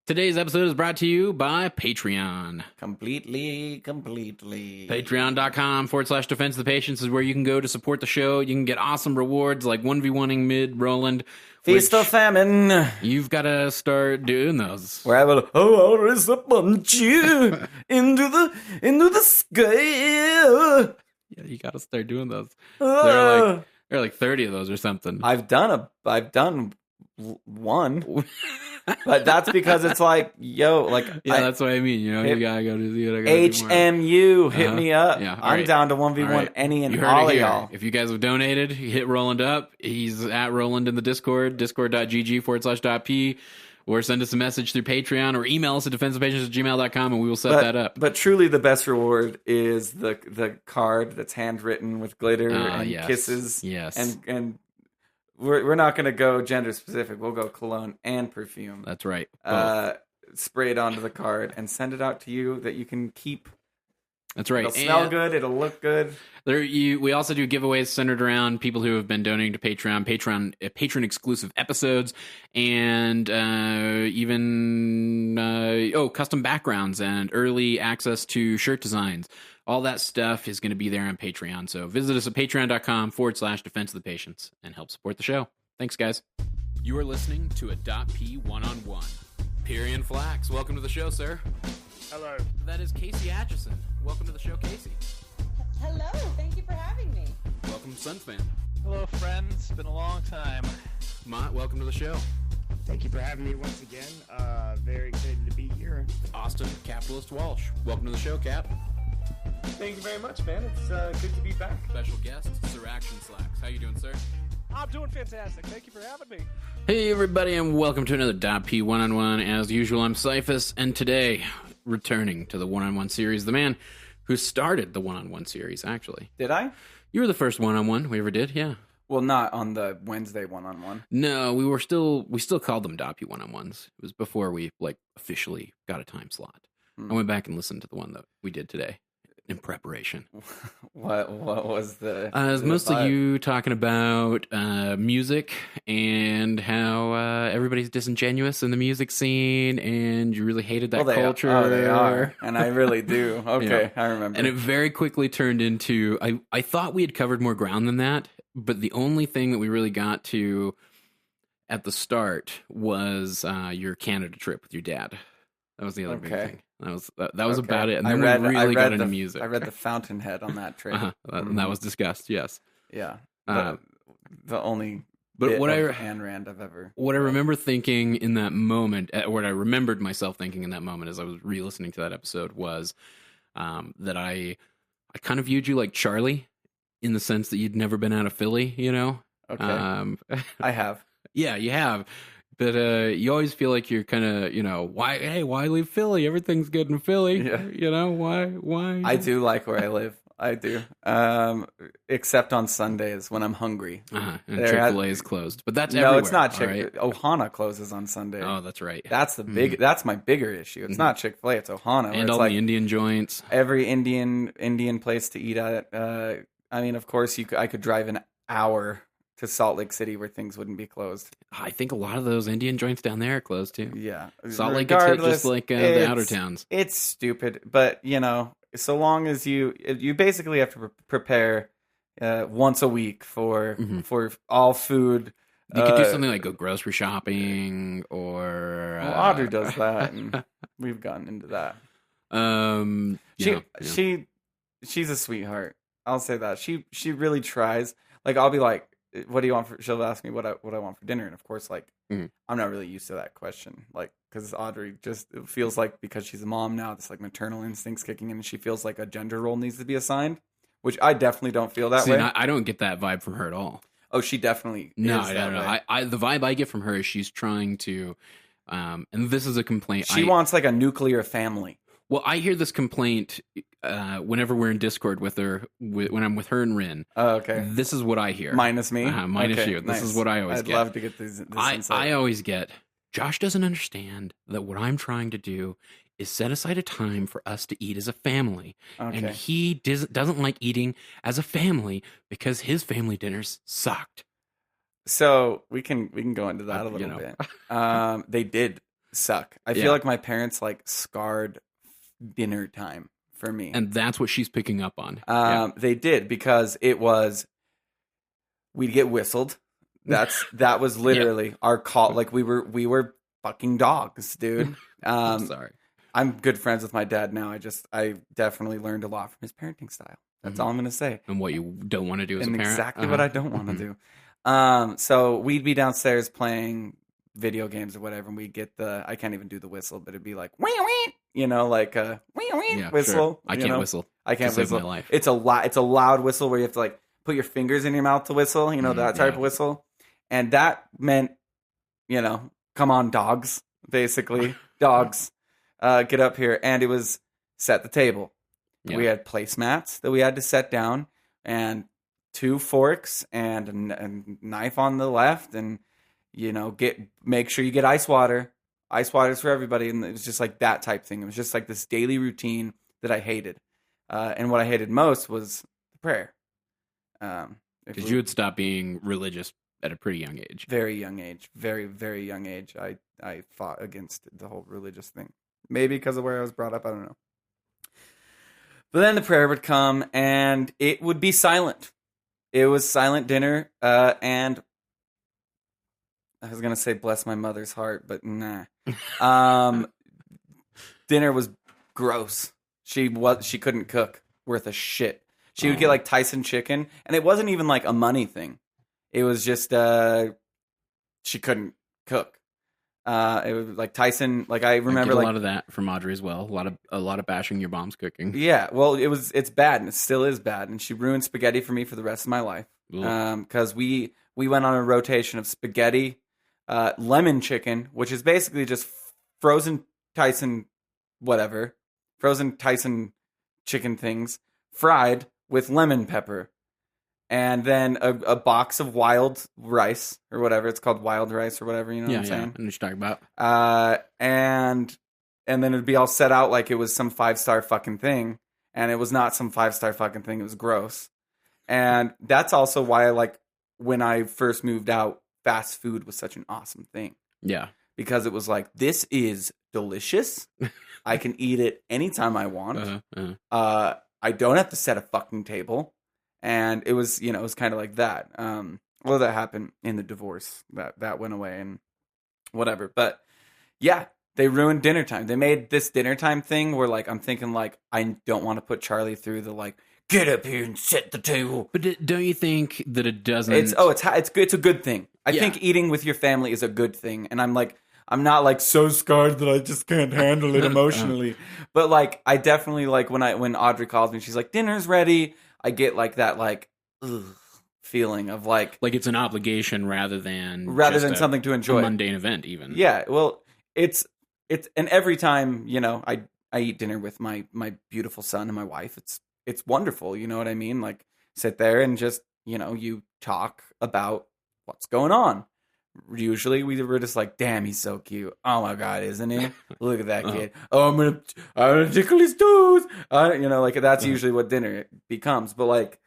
Today's episode is brought to you by Patreon. Completely. Patreon.com/defense of the patients is where you can go to support the show. You can get awesome rewards like 1v1ing mid Roland. Feast of famine. You've got to start doing those. Where I will raise a punch you into the sky. Yeah, you got to start doing those. There are like 30 of those or something. I've done one. But that's because it's like, that's what I mean. You gotta go to the HMU, hit me up. Yeah, I'm right. down to 1v1 right. any and you heard all it of here. y'all. If you guys have donated, hit Roland up. He's at Roland in the Discord, discord.gg/.p, or send us a message through Patreon or email us at defensivepations@gmail.com and we will set that up. But truly the best reward is the card that's handwritten with glitter and kisses. Yes. And we're not going to go gender specific. We'll go cologne and perfume. That's right. Spray it onto the card and send it out to you that you can keep. That's right. It'll smell good. It'll look good. We also do giveaways centered around people who have been donating to Patreon, patron exclusive episodes, and even custom backgrounds and early access to shirt designs. All that stuff is going to be there on Patreon. So visit us at patreon.com/defense of the patients and help support the show. Thanks, guys. You are listening to a DotP One-on-One. Pyrian Flax, welcome to the show, sir. Hello. That is Casey Atchison. Welcome to the show, Casey. Hello, thank you for having me. Welcome, Sunfan. Hello, friends. It's been a long time. Mott, welcome to the show. Thank you for having me once again. Very excited to be here. Austin, Capitalist Walsh. Welcome to the show, Cap. Thank you very much, man. It's good to be back. Special guest, Sir Action Slacks. How you doing, sir? I'm doing fantastic. Thank you for having me. Hey, everybody, and welcome to another DotP One-on-One. As usual, I'm Cyphus, and today, returning to the One-on-One series, the man who started the One-on-One series, actually. Did I? You were the first one-on-one we ever did, yeah. Well, not on the Wednesday one-on-one. No, we still called them DotP One-on-Ones. It was before we, officially got a time slot. I went back and listened to the one that we did today in preparation. What was the... it was mostly you talking about music and how everybody's disingenuous in the music scene and you really hated that culture. They are. And I really do. Okay, I remember. And it very quickly turned into... I thought we had covered more ground than that, but the only thing that we really got to at the start was your Canada trip with your dad. That was the other big thing. That was about it. And then we really got into music. I read The Fountainhead on that trip. And that was discussed, yes. Yeah. The only Ayn Rand I've ever... What I remember thinking in that moment, what I remembered myself thinking in that moment as I was re-listening to that episode was that I kind of viewed you like Charlie in the sense that you'd never been out of Philly, you know? Okay. I have. Yeah, you have. But you always feel like you're kind of, why leave Philly? Everything's good in Philly. Yeah. Why? I do like where I live. I do. Except on Sundays when I'm hungry. And Chick-fil-A is closed. But that's everywhere. No, it's not Chick-fil-A. Right? Ohana closes on Sunday. Oh, that's right. That's that's my bigger issue. It's not Chick-fil-A, it's Ohana. And all the Indian joints. Every Indian place to eat at. Of course, I could drive an hour to Salt Lake City where things wouldn't be closed. I think a lot of those Indian joints down there are closed too. Yeah. Salt Lake gets hit just like the outer towns. It's stupid, but so long as you basically have to prepare once a week for all food. You could do something like go grocery shopping or... Well, Audrey does that, and we've gotten into that. She's a sweetheart. I'll say that. She really tries. Like, I'll be like, what do you want for... She'll ask me what I want for dinner, and of course, I'm not really used to that question. Because Audrey it feels like because she's a mom now, this maternal instincts kicking in, and she feels like a gender role needs to be assigned, which I definitely don't feel that way. I don't get that vibe from her at all. Oh, she definitely no, is I don't know. The vibe I get from her is she's trying to, and this is a complaint. She wants a nuclear family. Well, I hear this complaint whenever we're in Discord with her, when I'm with her and Rin. Oh, okay. This is what I hear. Minus me? Minus you. This is what I always get. I'd love to get this insight. I always get, Josh doesn't understand that what I'm trying to do is set aside a time for us to eat as a family. Okay. And he doesn't like eating as a family because his family dinners sucked. So we can go into that a little bit. They did suck. I feel like my parents like scarred dinner time for me. And that's what she's picking up on. They did, because we'd get whistled. That was literally our call. Like we were fucking dogs, dude. I'm sorry. I'm good friends with my dad now. I definitely learned a lot from his parenting style. That's all I'm gonna say. And what you don't want to do as a parent. Exactly what I don't want to do. So we'd be downstairs playing video games or whatever, and we'd get I can't even do the whistle, but it'd be like wee wee, you know, like a wee wee whistle. Sure. I can't whistle. I can't whistle. My life. It's a loud whistle where you have to like put your fingers in your mouth to whistle, you know, that type of whistle. And that meant, you know, come on, dogs, basically. Dogs, get up here. And it was set the table. Yeah. We had placemats that we had to set down, and 2 forks and a knife on the left, and, you know, make sure you get ice water. Ice water's for everybody. And it was just like that type thing. It was just like this daily routine that I hated. And what I hated most was the prayer. Because you would stop being religious at a pretty young age. Very young age. Very, very young age. I fought against the whole religious thing. Maybe because of where I was brought up. I don't know. But then the prayer would come, and it would be silent. It was silent dinner. And I was going to say bless my mother's heart, but nah. Dinner was gross. She couldn't cook worth a shit. She would get like Tyson chicken, and it wasn't even like a money thing. It was just she couldn't cook. It was like Tyson. Like I remember, I get a lot of that from Audrey as well. A lot of bashing your mom's cooking. Yeah, well, it's bad, and it still is bad. And she ruined spaghetti for me for the rest of my life. Because we went on a rotation of spaghetti, lemon chicken, which is basically just frozen Tyson chicken things fried with lemon pepper, and then a box of wild rice or whatever. It's called wild rice or whatever, you know what I'm saying? I know what you're talking about. And then it'd be all set out like it was some 5-star fucking thing, and it was not some 5-star fucking thing. It was gross. And that's also why, like, when I first moved out, fast food was such an awesome thing. Yeah. Because it was like, this is delicious. I can eat it anytime I want. I don't have to set a fucking table. And it was, you know, it was kind of like that. Well, that happened in the divorce. That went away and whatever. But yeah, they ruined dinner time. They made this dinner time thing where, like, I'm thinking, like, I don't want to put Charlie through the, like, get up here and set the table. But don't you think that it doesn't? It's good. It's a good thing. I think eating with your family is a good thing. And I'm not like so scarred that I just can't handle it emotionally. But like, I definitely like when Audrey calls me, she's like, dinner's ready. I get like that, like, feeling of like it's an obligation rather than something to enjoy, a mundane event even. Yeah. Well, it's, and every time, you know, I eat dinner with my beautiful son and my wife, it's wonderful. You know what I mean? Like, sit there and just, you know, you talk about what's going on. Usually we were just like, damn, he's so cute. Oh my God, isn't he? Look at that kid. Oh, I'm gonna tickle his toes. You know, like that's usually what dinner becomes. But like,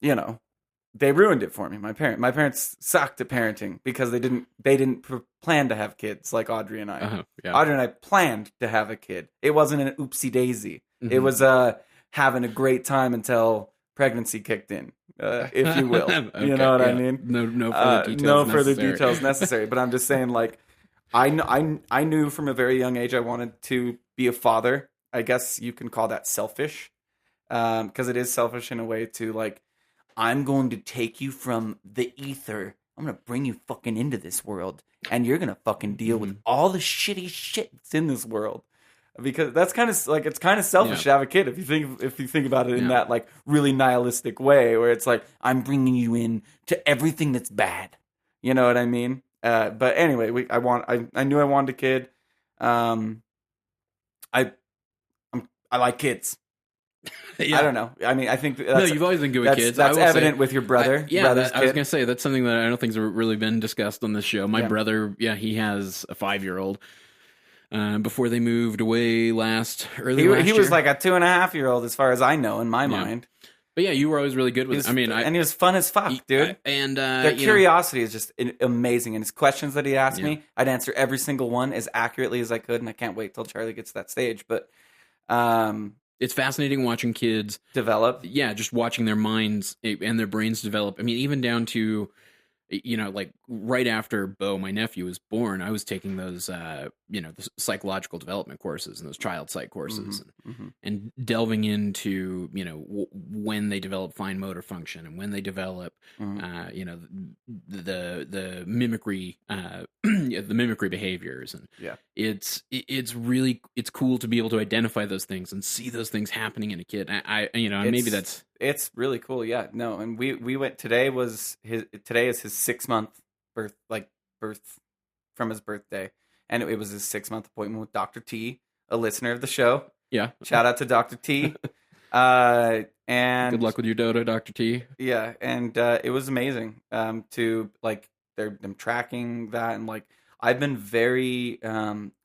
you know, they ruined it for me. My parents sucked at parenting because they didn't plan to have kids like Audrey and I. Audrey and I planned to have a kid. It wasn't an oopsie daisy. Mm-hmm. It was having a great time until pregnancy kicked in. If you will, okay, you know what I mean. No further details necessary. But I'm just saying, like, I knew from a very young age I wanted to be a father. I guess you can call that selfish, because it is selfish in a way to like, I'm going to take you from the ether. I'm gonna bring you fucking into this world, and you're gonna fucking deal with all the shitty shit that's in this world. Because that's kind of like, it's kind of selfish to have a kid if you think about it in that like really nihilistic way where it's like, I'm bringing you in to everything that's bad. You know what I mean? But anyway, I knew I wanted a kid. I like kids. I don't know. I mean, I think you've always been good with kids. That's evident with your brother. I was gonna say that's something that I don't think's really been discussed on this show. My brother, he has a 5-year-old. Before they moved away last year. He was like a 2.5-year-old as far as I know in my mind. But yeah, you were always really good with it. I mean, and he was fun as fuck, dude. Their curiosity is just amazing, and his questions that he asked me, I'd answer every single one as accurately as I could, and I can't wait till Charlie gets to that stage. But it's fascinating watching kids develop. Yeah, just watching their minds and their brains develop. I mean, even down to, like right after Bo, my nephew, was born, I was taking those, the psychological development courses and those child psych courses, and delving into, when they develop fine motor function and when they develop, the mimicry, the mimicry behaviors, and it's cool to be able to identify those things and see those things happening in a kid. Maybe that's. It's really cool, yeah. No, and we went. Today is his 6-month birth from his birthday, and it was his 6-month appointment with Dr. T, a listener of the show. Yeah, shout out to Dr. T. And good luck with your Dota, Dr. T. Yeah, and it was amazing to them tracking that, and I've been very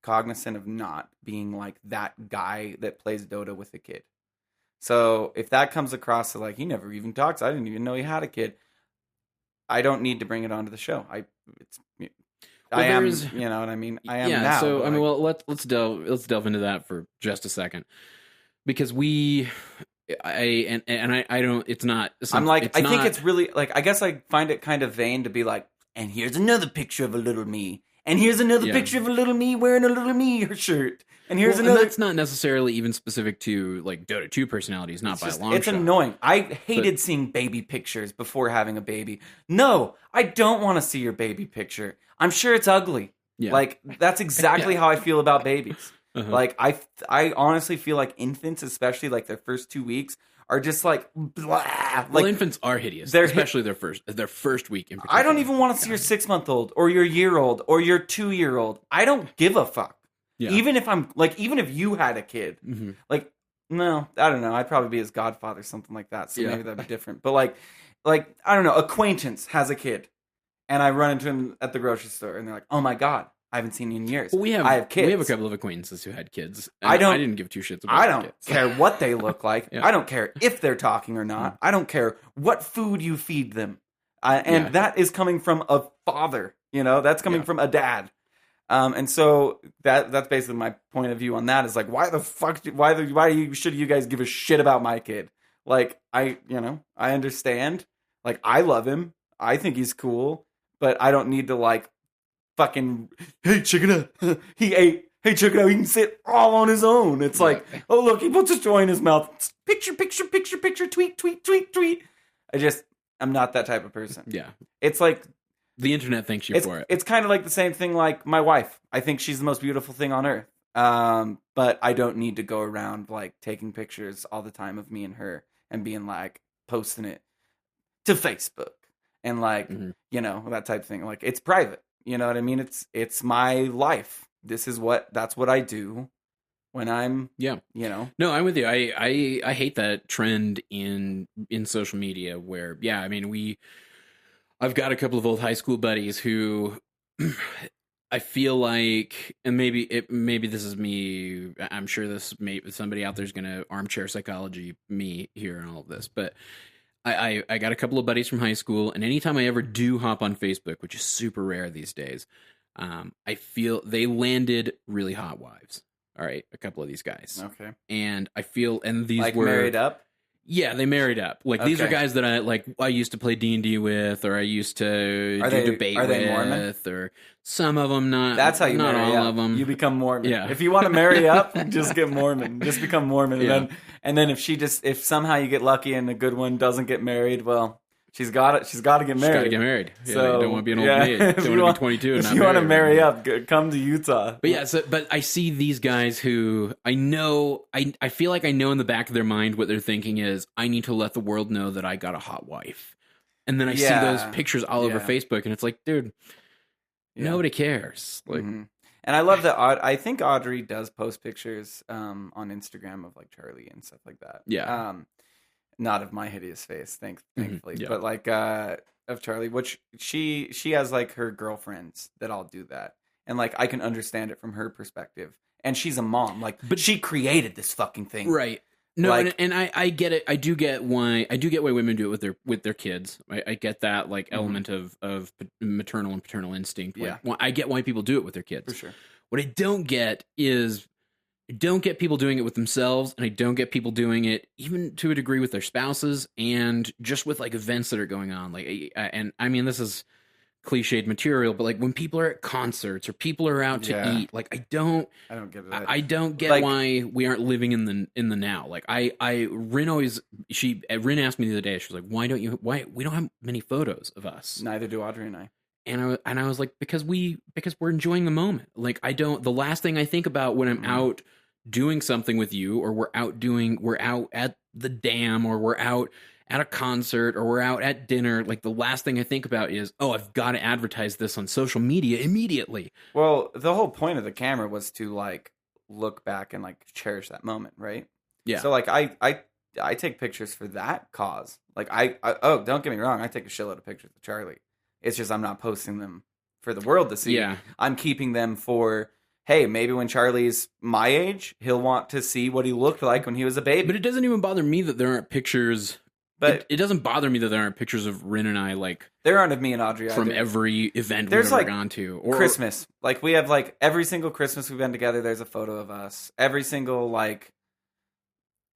cognizant of not being like that guy that plays Dota with a kid. So if that comes across to he never even talks, I didn't even know he had a kid, I don't need to bring it onto the show. I am, you know what I mean? I am now. So I mean, well, let's delve into that for just a second, because I don't. It's not. I'm like, I think it's really I guess I find it kind of vain to be like, and here's another picture of a little me. And here's another picture of a little me wearing a little me shirt. And here's another. And that's not necessarily even specific to Dota 2 personalities, not by a long shot. It's annoying. I hated seeing baby pictures before having a baby. No, I don't want to see your baby picture. I'm sure it's ugly. Yeah. That's exactly how I feel about babies. I honestly feel like infants, especially their first 2 weeks, are just blah. Well, infants are hideous, especially their first week in particular. I don't even want to see your 6-month-old or your year-old or your 2-year-old. I don't give a fuck. Yeah. Even if even if you had a kid, no, I don't know. I'd probably be his godfather, something like that. So maybe that'd be different. But I don't know. Acquaintance has a kid, and I run into him at the grocery store, and they're like, "Oh my god, I haven't seen you in years." Well, I have kids. We have a couple of acquaintances who had kids. I didn't give two shits about. I don't care what they look like. I don't care if they're talking or not. I don't care what food you feed them, and that is coming from a father. That's coming from a dad. And so that's basically my point of view on that is why the fuck should you guys give a shit about my kid? I understand. I love him. I think he's cool, but I don't need to fucking, hey, check it out. He ate. Hey, check it out. He can sit all on his own. It's oh, look, he puts a straw in his mouth. Picture, tweet. I'm not that type of person. Yeah. It's the internet thanks you for it. It's kind of like the same thing my wife. I think she's the most beautiful thing on earth. But I don't need to go around taking pictures all the time of me and her and being posting it to Facebook and that type of thing. It's private. You know what I mean? It's my life. That's what I do when I'm No, I'm with you. I hate that trend in social media where I've got a couple of old high school buddies who I feel like, and maybe this is me. I'm sure somebody out there is going to armchair psychology me here and all of this, but I got a couple of buddies from high school, and anytime I ever do hop on Facebook, which is super rare these days, I feel they landed really hot wives. All right, a couple of these guys. Okay, and I feel, and these were married up. Yeah, they married up. These are guys that I used to play D&D with, or I used to debate with. Are they Mormon? Or some of them not. That's how you not marry all up. of them. You become Mormon. Yeah. If you want to marry up, just get Mormon. Just become Mormon, and then if somehow you get lucky and a good one doesn't get married, well, she's got to get married. She's got to get married. Yeah, so, you don't want to be an old maid. Don't want to be 22 and not married. If you want to marry up, come to Utah. But but I see these guys who I know, I feel like I know in the back of their mind what they're thinking is, I need to let the world know that I got a hot wife. And then I see those pictures all over Facebook, and it's dude, nobody cares. And I love that. I think Audrey does post pictures on Instagram of Charlie and stuff like that. Yeah. Not of my hideous face, thankfully, but of Charlie, which she has her girlfriends that all do that, and I can understand it from her perspective. And she's a mom, but she created this fucking thing, right? No, Like- and I get it. I do get why women do it with their kids. I get that like element of maternal and paternal instinct. Like, Yeah. well, I get why people do it with their kids. For sure. What I don't get is I don't get people doing it with themselves, and I don't get people doing it even to a degree with their spouses, and just with like events that are going on. Like, and I mean, this is cliched material, but like when people are at concerts or people are out to Yeah. eat, like I don't get it. I don't get Like- why we aren't living in the now. Like Rin asked me the other day, she was like, why we don't have many photos of us? Neither do Audrey and I. And I was like, because we're enjoying the moment. Like the last thing I think about when I'm out doing something with you, or we're out at the dam, or we're out at a concert, or we're out at dinner, like the last thing I think about is, oh, I've got to advertise this on social media immediately. Well, the whole point of the camera was to like look back and like cherish that moment, right? Yeah. So like I take pictures for that cause. Like I oh, don't get me wrong, I take a shitload of pictures of Charlie. It's just I'm not posting them for the world to see. Yeah. I'm keeping them for, hey, maybe when Charlie's my age, he'll want to see what he looked like when he was a baby. But it doesn't even bother me that there aren't pictures. But it doesn't bother me that there aren't pictures of Rin and I, like, there aren't of me and Audrey from either. every event There's, we've ever like, gone to. Or Christmas. Like, we have, like, every single Christmas we've been together, there's a photo of us. Every single, like,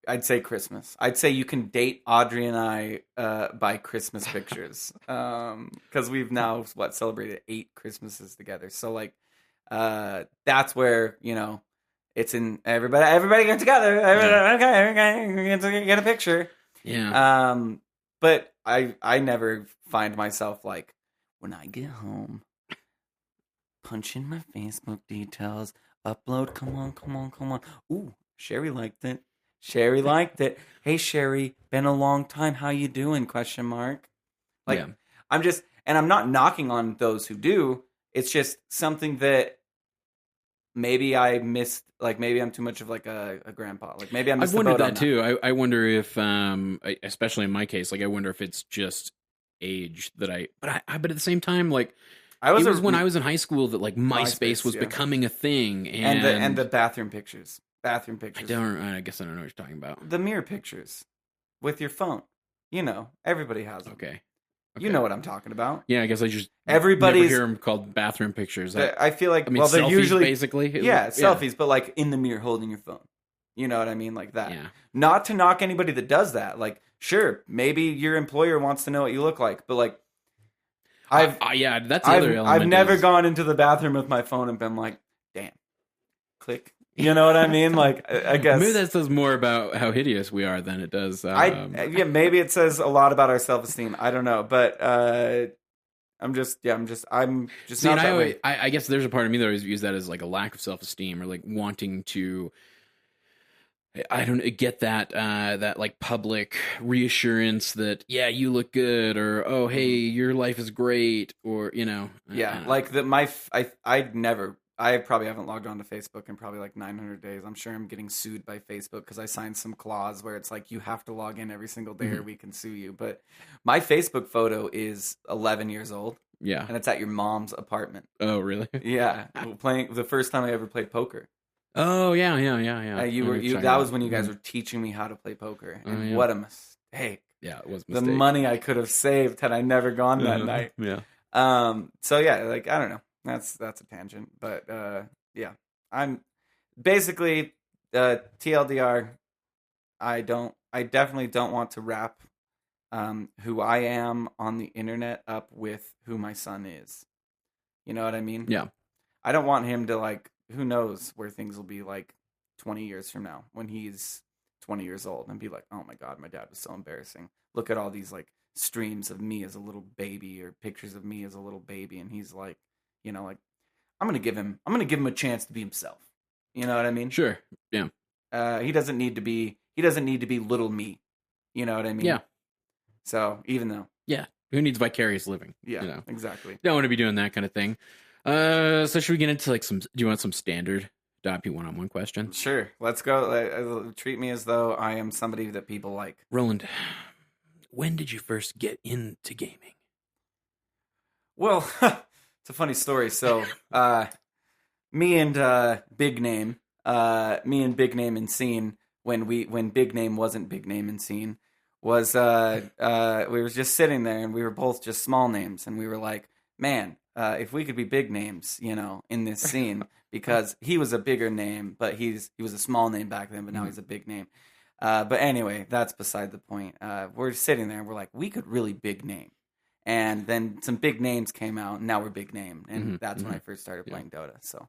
I'd say Christmas. I'd say you can date Audrey and I by Christmas pictures. Because we've now, celebrated 8 Christmases together. So, like, that's where, you know, it's in everybody get together. Okay, get a picture. Yeah. But I never find myself like, when I get home, punch in my Facebook details, upload, come on. Ooh, Sherry liked it. Hey Sherry, been a long time. How you doing? ? Like, Yeah. I'm not knocking on those who do. It's just something that maybe I missed. Like, maybe I'm too much of like a grandpa. Like, maybe I missed I've wondered the boat on that too. I wonder if, especially in my case, like I wonder if it's just age that but at the same time, like it was when I was in high school that like MySpace was yeah. becoming a thing, and the bathroom pictures. I guess I don't know what you're talking about. The mirror pictures with your phone. You know, everybody has them. Okay. You know what I'm talking about. Yeah, I guess I just Everybody's- never hear them called bathroom pictures. I feel like, I mean, well, they're selfies, usually basically. selfies, but like in the mirror holding your phone. You know what I mean, like that. Yeah. Not to knock anybody that does that. Like, sure, maybe your employer wants to know what you look like, but like, yeah, that's the other element. I've never is- gone into the bathroom with my phone and been like, damn, click. You know what I mean? Like, I guess Maybe that says more about how hideous we are than it does. maybe it says a lot about our self-esteem. I don't know, but I'm just See, not and that way. I guess there's a part of me that always views that as like a lack of self-esteem, or like wanting to, I don't get that that like public reassurance that, yeah, you look good, or, oh, hey, your life is great, or, you know. Yeah, like I probably haven't logged on to Facebook in probably like 900 days. I'm sure I'm getting sued by Facebook because I signed some clause where it's like you have to log in every single day or we can sue you. But my Facebook photo is 11 years old. Yeah. And it's at your mom's apartment. Oh, really? Yeah, playing the first time I ever played poker. Oh, yeah. That was when you guys were teaching me how to play poker, and what a mistake! Yeah, it was a The mistake. money I could have saved had I never gone that night. Yeah. So yeah, like, I don't know. That's a tangent, but yeah, I'm basically TLDR. I definitely don't want to wrap who I am on the internet up with who my son is. You know what I mean? Yeah. I don't want him to, like, who knows where things will be like 20 years from now when he's 20 years old and be like, oh my God, my dad was so embarrassing. Look at all these like streams of me as a little baby or pictures of me as a little baby. And he's like, you know, like, I'm going to give him a chance to be himself. You know what I mean? Sure. Yeah. He doesn't need to be little me. You know what I mean? Yeah. So even though, Yeah. Who needs vicarious living? yeah, You know? exactly. Don't want to be doing that kind of thing. So should we get into like do you want some standard DotP one-on-one questions? Sure. Let's go. Treat me as though I am somebody that people like. Roland, when did you first get into gaming? Well, it's a funny story. So, me and Big Name and Scene, when Big Name wasn't Big Name in scene was we were just sitting there and we were both just small names and we were like, man, if we could be big names, in this scene, because he was a bigger name, but he was a small name back then, but now he's a big name. But anyway, that's beside the point. We're sitting there and we're like, we could really big name. And then some big names came out, and now we're big name. And that's when I first started playing Dota. So,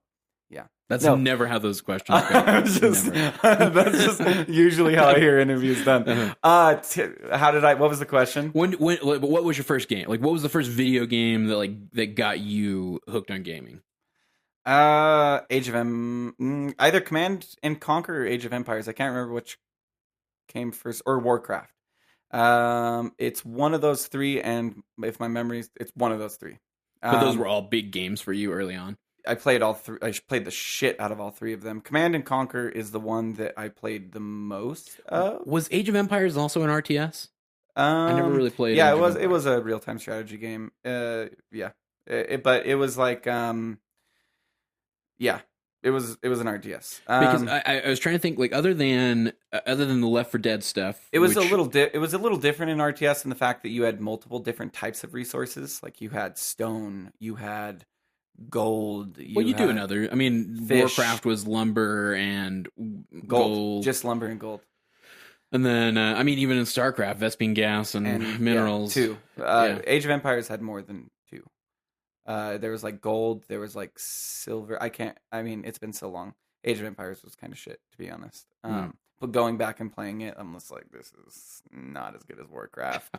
yeah. That's never how those questions go. That's just usually how I hear interviews done. What was the question? What was your first game? Like, what was the first video game that got you hooked on gaming? Age of either Command and Conquer or Age of Empires. I can't remember which came first, or Warcraft. It's one of those three, and if my memory's, it's one of those three. But those were all big games for you early on. I played all three. I played the shit out of all three of them. Command and Conquer is the one that I played the most of. Was Age of Empires also an RTS? I never really played. Yeah, Age of Empires. it was a real time strategy game. Yeah, but it was like yeah. It was an RTS. Because I was trying to think, like, other than the Left 4 Dead stuff, it was a little different in RTS in the fact that you had multiple different types of resources. Like you had stone, you had gold. You do another. I mean, fish, Warcraft was lumber and gold, just lumber and gold. And then, I mean, even in StarCraft, Vespene gas and minerals. Yeah, two. Age of Empires had more than two. There was like gold, there was like silver. It's been so long. Age of Empires was kind of shit, to be honest. But going back and playing it, I'm just like, this is not as good as Warcraft.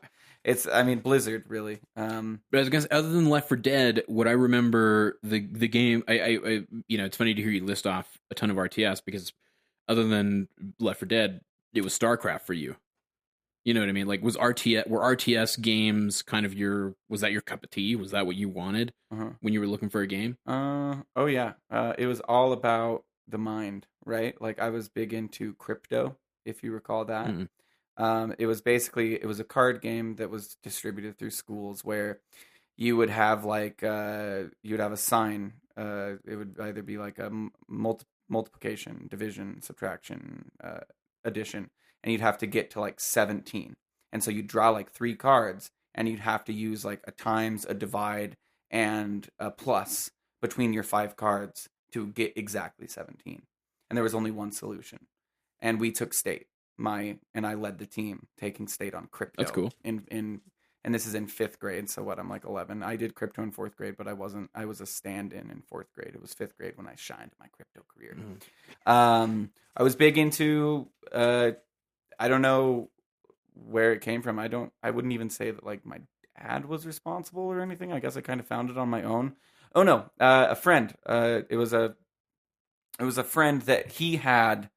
Blizzard, really. But I was gonna say, other than Left 4 Dead, what I remember the game, I it's funny to hear you list off a ton of RTS, because other than Left 4 Dead, it was StarCraft for you. You know what I mean? Like, were RTS games kind of was that your cup of tea? Was that what you wanted when you were looking for a game? Oh yeah. It was all about the mind, right? Like, I was big into crypto, if you recall that. It was a card game that was distributed through schools where you would have you'd have a sign. It would either be like a multiplication, division, subtraction, addition. And you'd have to get to like 17. And so you'd draw like 3 cards, and you'd have to use like a times, a divide, and a plus between your 5 cards to get exactly 17. And there was only one solution. And we took state. And I led the team taking state on crypto. That's cool. And this is in 5th grade, so I'm like 11. I did crypto in 4th grade, but I was a stand-in 4th grade. It was 5th grade when I shined my crypto career. I was big into I don't know where it came from. I wouldn't even say that like my dad was responsible or anything. I guess I kind of found it on my own. Oh no, a friend. It was a friend that he had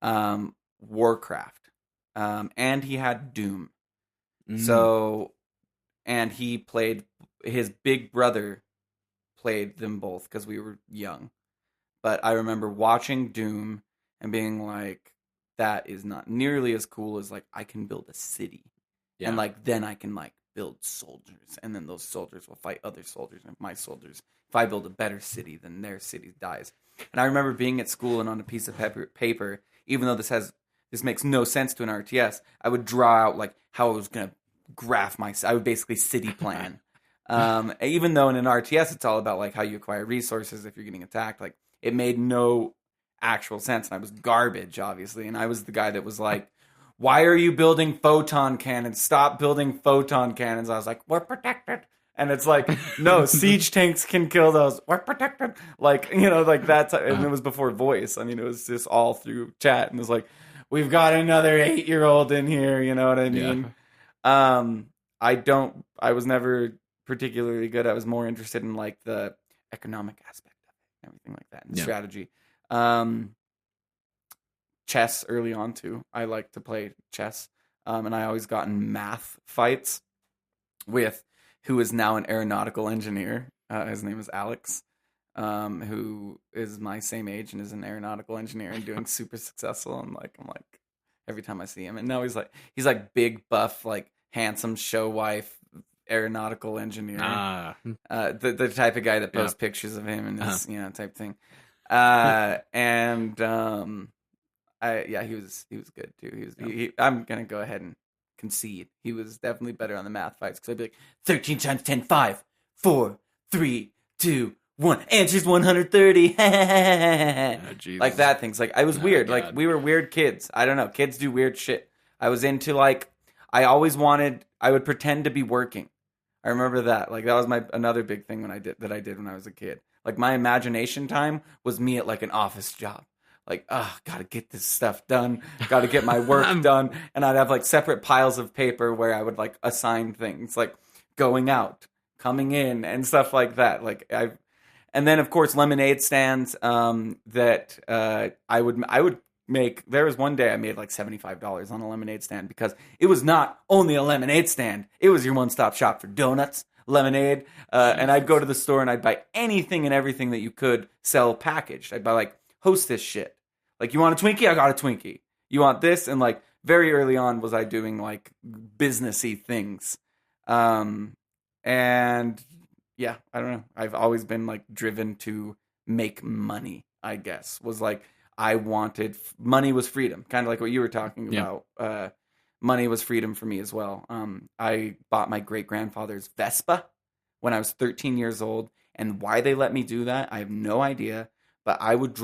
Warcraft, and he had Doom. So, and he played, his big brother played them both because we were young. But I remember watching Doom and being like, that is not nearly as cool as like I can build a city, and like then I can like build soldiers, and then those soldiers will fight other soldiers, and if I build a better city, then their city dies. And I remember being at school and on a piece of paper, even though this makes no sense to an RTS, I would draw out like how I was gonna graph I would basically city plan. Even though in an RTS it's all about like how you acquire resources if you're getting attacked, like it made no actual sense, and I was garbage, obviously, and I was the guy that was like, why are you building photon cannons? Stop building photon cannons. I was like, we're protected. And it's like, no, siege tanks can kill those. We're protected. Like, like that's, and it was before voice. I mean, it was just all through chat, and it was like, we've got another 8-year-old in here, you know what I mean? I was never particularly good. I was more interested in like the economic aspect of it, everything like that, and strategy. Chess early on too. I like to play chess, and I always got in math fights with who is now an aeronautical engineer. His name is Alex, who is my same age and is an aeronautical engineer and doing super successful. I'm like every time I see him, and now he's like big buff, like handsome show wife aeronautical engineer, the type of guy that posts pictures of him and this type thing. And He was good too. I'm gonna go ahead and concede he was definitely better on the math fights because I'd be like 13 times 10, 5, 4, 3, 2, 1. Answer's 130. Like that things. Like I was weird. God. Like we were weird kids. I don't know. Kids do weird shit. I was into like I would pretend to be working. I remember that. Like that was another big thing when I did when I was a kid. Like my imagination time was me at like an office job. Like, gotta get this stuff done. Gotta get my work done. And I'd have like separate piles of paper where I would like assign things like going out, coming in, and stuff like that. And then of course lemonade stands that I would make. There was one day I made like $75 on a lemonade stand because it was not only a lemonade stand. It was your one-stop shop for donuts, lemonade, and I'd go to the store and I'd buy anything and everything that you could sell packaged. I'd buy like Hostess shit. Like, you want a Twinkie? I got a Twinkie. You want this? And like very early on was I doing like businessy things. And yeah, I don't know. I've always been like driven to make money, I guess. Was like I wanted money was freedom, kind of like what you were talking about. Money was freedom for me as well. I bought my great-grandfather's Vespa when I was 13 years old, and why they let me do that, I have no idea. But I would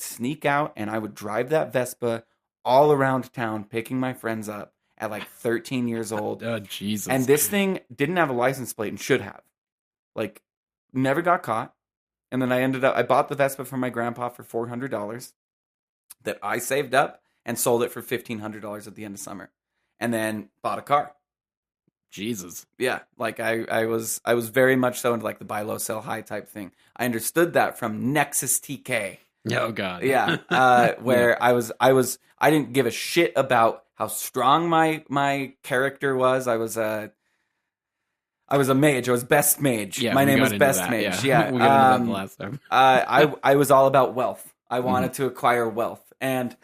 sneak out, and I would drive that Vespa all around town, picking my friends up at like 13 years old. Oh, Jesus. And this thing didn't have a license plate and should have. Like, never got caught. And then I bought the Vespa from my grandpa for $400 that I saved up and sold it for $1,500 at the end of summer. And then bought a car. Jesus. Yeah, like I was very much so into like the buy low, sell high type thing. I understood that from Nexus TK. Oh God. Yeah, where I didn't give a shit about how strong my character was. I was a mage. I was best mage. Yeah, my name was best that, mage. Yeah, we got into that the last time. I was all about wealth. I wanted to acquire wealth, and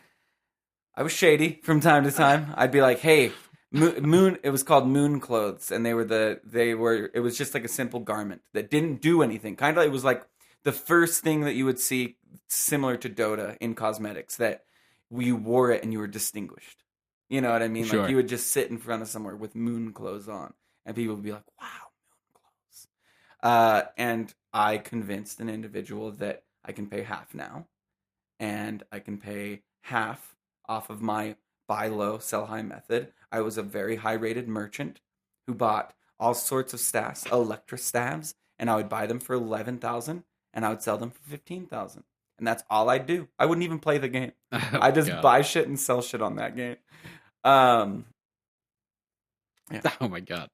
I was shady from time to time. I'd be like, hey. Moon. It was called Moon Clothes, and it was just like a simple garment that didn't do anything. Kind of, it was like the first thing that you would see similar to Dota in cosmetics that you wore it and you were distinguished. You know what I mean? Sure. Like you would just sit in front of somewhere with moon clothes on, and people would be like, "Wow, moon clothes." And I convinced an individual that I can pay half now, and I can pay half off of my buy low, sell high method. I was a very high rated merchant who bought all sorts of staffs, Electra staffs, and I would buy them for 11,000 and I would sell them for 15,000. And that's all I'd do. I wouldn't even play the game. I just buy shit and sell shit on that game. Yeah. Oh my God.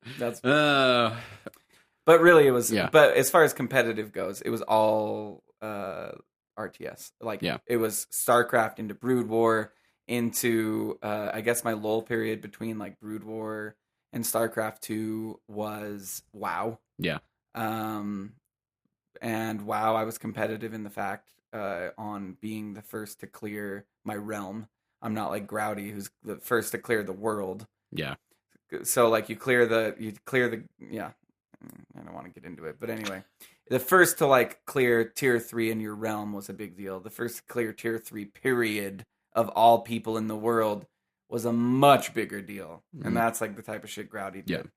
But really it was, but as far as competitive goes, it was all RTS. Like it was StarCraft into Brood War, into I guess my lull period between like Brood War and StarCraft 2 was WoW. Yeah. And WoW, I was competitive in the fact on being the first to clear my realm. I'm not like Grouty, who's the first to clear the world. Yeah. So like you clear the I don't want to get into it, but anyway, the first to like clear tier 3 in your realm was a big deal. The first to clear tier 3 period of all people in the world was a much bigger deal. And that's like the type of shit Grouty did.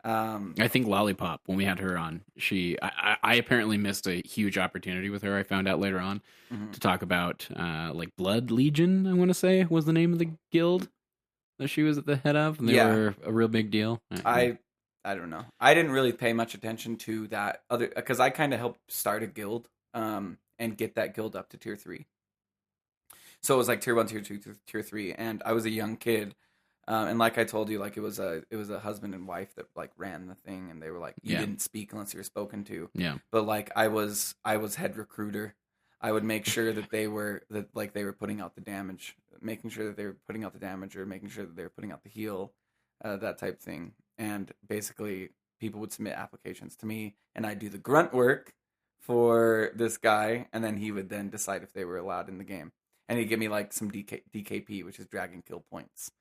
I think Lollipop, when we had her on, I apparently missed a huge opportunity with her. I found out later on to talk about like Blood Legion, I want to say was the name of the guild that she was at the head of. And they were a real big deal. I don't know. I didn't really pay much attention to that because I kind of helped start a guild and get that guild up to tier 3. So it was like tier 1, tier 2, tier 3, and I was a young kid, and like I told you, like it was a husband and wife that like ran the thing, and they were like, you didn't speak unless you were spoken to. Yeah. But like I was head recruiter. I would make sure that they were putting out the damage, making sure that they were putting out the damage, or making sure that they were putting out the heal, that type thing. And basically, people would submit applications to me, and I'd do the grunt work for this guy, and then he would then decide if they were allowed in the game. And he'd give me like some DKP, which is Dragon Kill Points.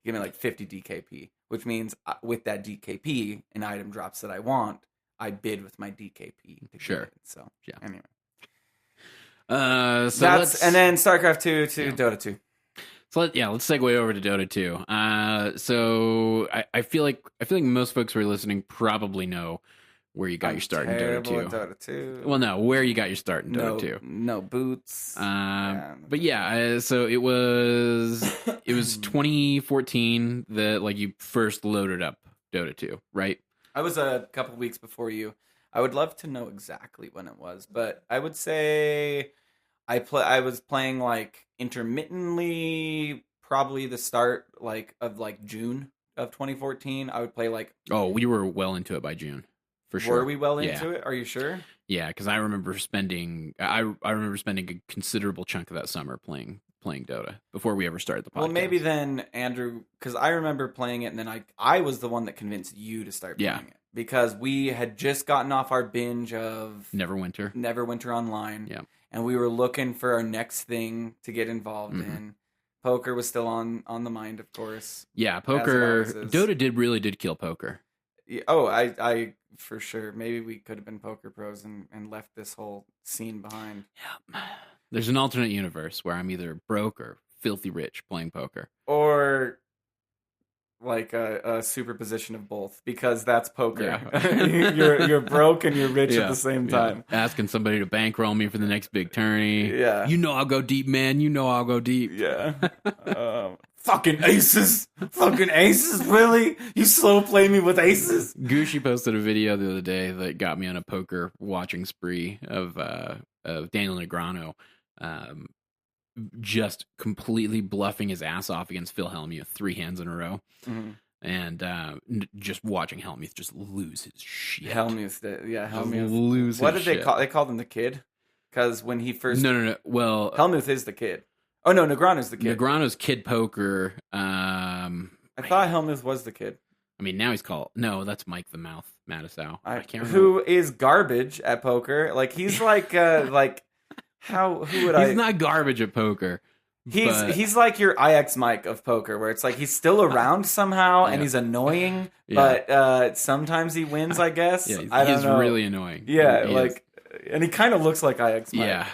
He'd give me like 50 DKP, which means with that DKP and item drops that I want, I bid with my DKP. Sure. So, yeah. Anyway. And then StarCraft 2 to Dota 2. So let's segue over to Dota 2. So I feel like most folks who are listening probably know where you got your start in Dota 2. At Dota 2. Well, no, where you got your start in Dota 2. No boots. But yeah, so it was 2014 that like you first loaded up Dota 2, right? I was a couple weeks before you. I would love to know exactly when it was, but I would say I was playing like intermittently, probably the start of June of 2014. I would play like. Oh, we were well into it by June, for sure. Were we well into it? Are you sure? Yeah, because I remember spending a considerable chunk of that summer playing Dota before we ever started the podcast. Well, maybe then Andrew, because I remember playing it, and then I was the one that convinced you to start playing it because we had just gotten off our binge of Neverwinter Online. Yeah. And we were looking for our next thing to get involved in. Poker was still on the mind, of course. Yeah, poker. Dota really did kill poker. Oh, I for sure. Maybe we could have been poker pros and left this whole scene behind. Yeah. There's an alternate universe where I'm either broke or filthy rich playing poker. Or like a superposition of both, because that's poker. Yeah. you're broke and you're rich at the same time. Yeah. Asking somebody to bankroll me for the next big tourney. Yeah. You know I'll go deep, man. You know I'll go deep. Yeah. Fucking aces. Fucking aces, really? You slow play me with aces? Gucci posted a video the other day that got me on a poker watching spree of Daniel Negreanu just completely bluffing his ass off against Phil Hellmuth 3 hands in a row. Mm-hmm. And just watching Hellmuth just lose his shit. Hellmuth. Lose what his did they shit. call? They called him the kid? Because when he first... No. Well... Hellmuth is the kid. Oh, no, Negreanu's the kid. Negreanu's kid poker. I thought Hellmuth was the kid. I mean, now he's called... No, that's Mike the Mouth Mattisau. I can't remember. Who is garbage at poker. Like, he's like... He's not garbage at poker. He's like your IX Mike of poker, where it's like he's still around somehow and he's annoying, but sometimes he wins, I guess. Yeah, he's really annoying. Yeah, and he kind of looks like IX Mike.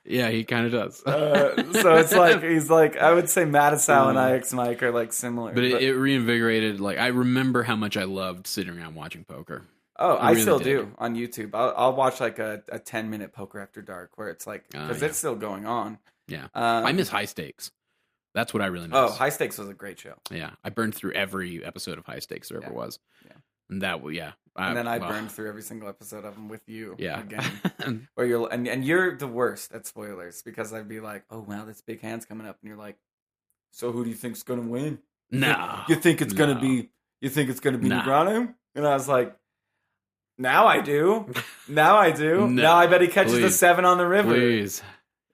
Yeah, he kind of does. So it's like he's like, I would say Mattisau and IX Mike are like similar. But it reinvigorated. Like, I remember how much I loved sitting around watching poker. Oh, I really still do on YouTube. I'll watch like a 10-minute Poker After Dark where it's like, because it's still going on. Yeah. I miss High Stakes. That's what I really miss. Oh, High Stakes was a great show. Yeah. I burned through every episode of High Stakes there ever was. Yeah. And that, and then I burned through every single episode of them with you. Yeah. Again. Where you're, and you're the worst at spoilers, because I'd be like, oh, wow, this big hand's coming up. And you're like, so who do you think's going to win? No. You think it's going to be Negreanu? And I was like, now I do. No, now I bet he catches a 7 on the river. Please.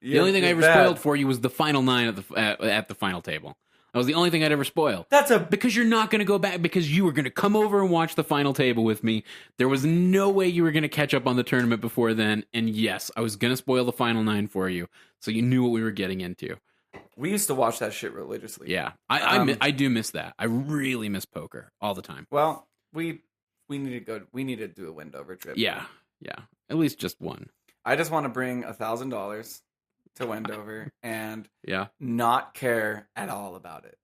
The only thing I ever spoiled for you was the final 9 at the final table. That was the only thing I'd ever spoil. Because you're not going to go back, because you were going to come over and watch the final table with me. There was no way you were going to catch up on the tournament before then. And yes, I was going to spoil the final 9 for you, so you knew what we were getting into. We used to watch that shit religiously. Yeah, I do miss that. I really miss poker all the time. Well, we need to do a Wendover trip. Yeah, at least just one. I just want to bring $1,000 to Wendover and not care at all about it,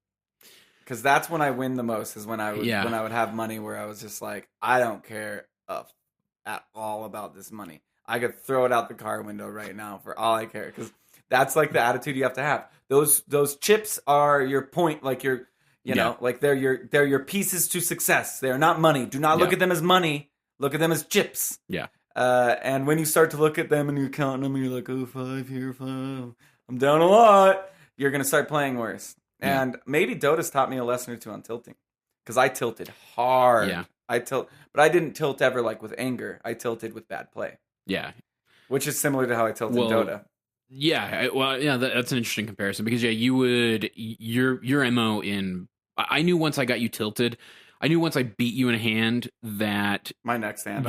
because that's when I win the most. Is when I would have money where I was just like, I don't care at all about this money. I could throw it out the car window right now for all I care, because that's like the attitude you have to have. Those chips are your point, like your. You know, like they're your pieces to success. They are not money. Do not look at them as money. Look at them as chips. Yeah. And when you start to look at them and you're counting them and you're like, oh, 5 here, 5. I'm down a lot. You're going to start playing worse. Yeah. And maybe Dota's taught me a lesson or two on tilting. Because I tilted hard. Yeah. But I didn't tilt ever like with anger. I tilted with bad play. Yeah. Which is similar to how I tilted Dota. Yeah, that's an interesting comparison, because your MO in, I knew once I got you tilted, I knew once I beat you in a hand that my next hand,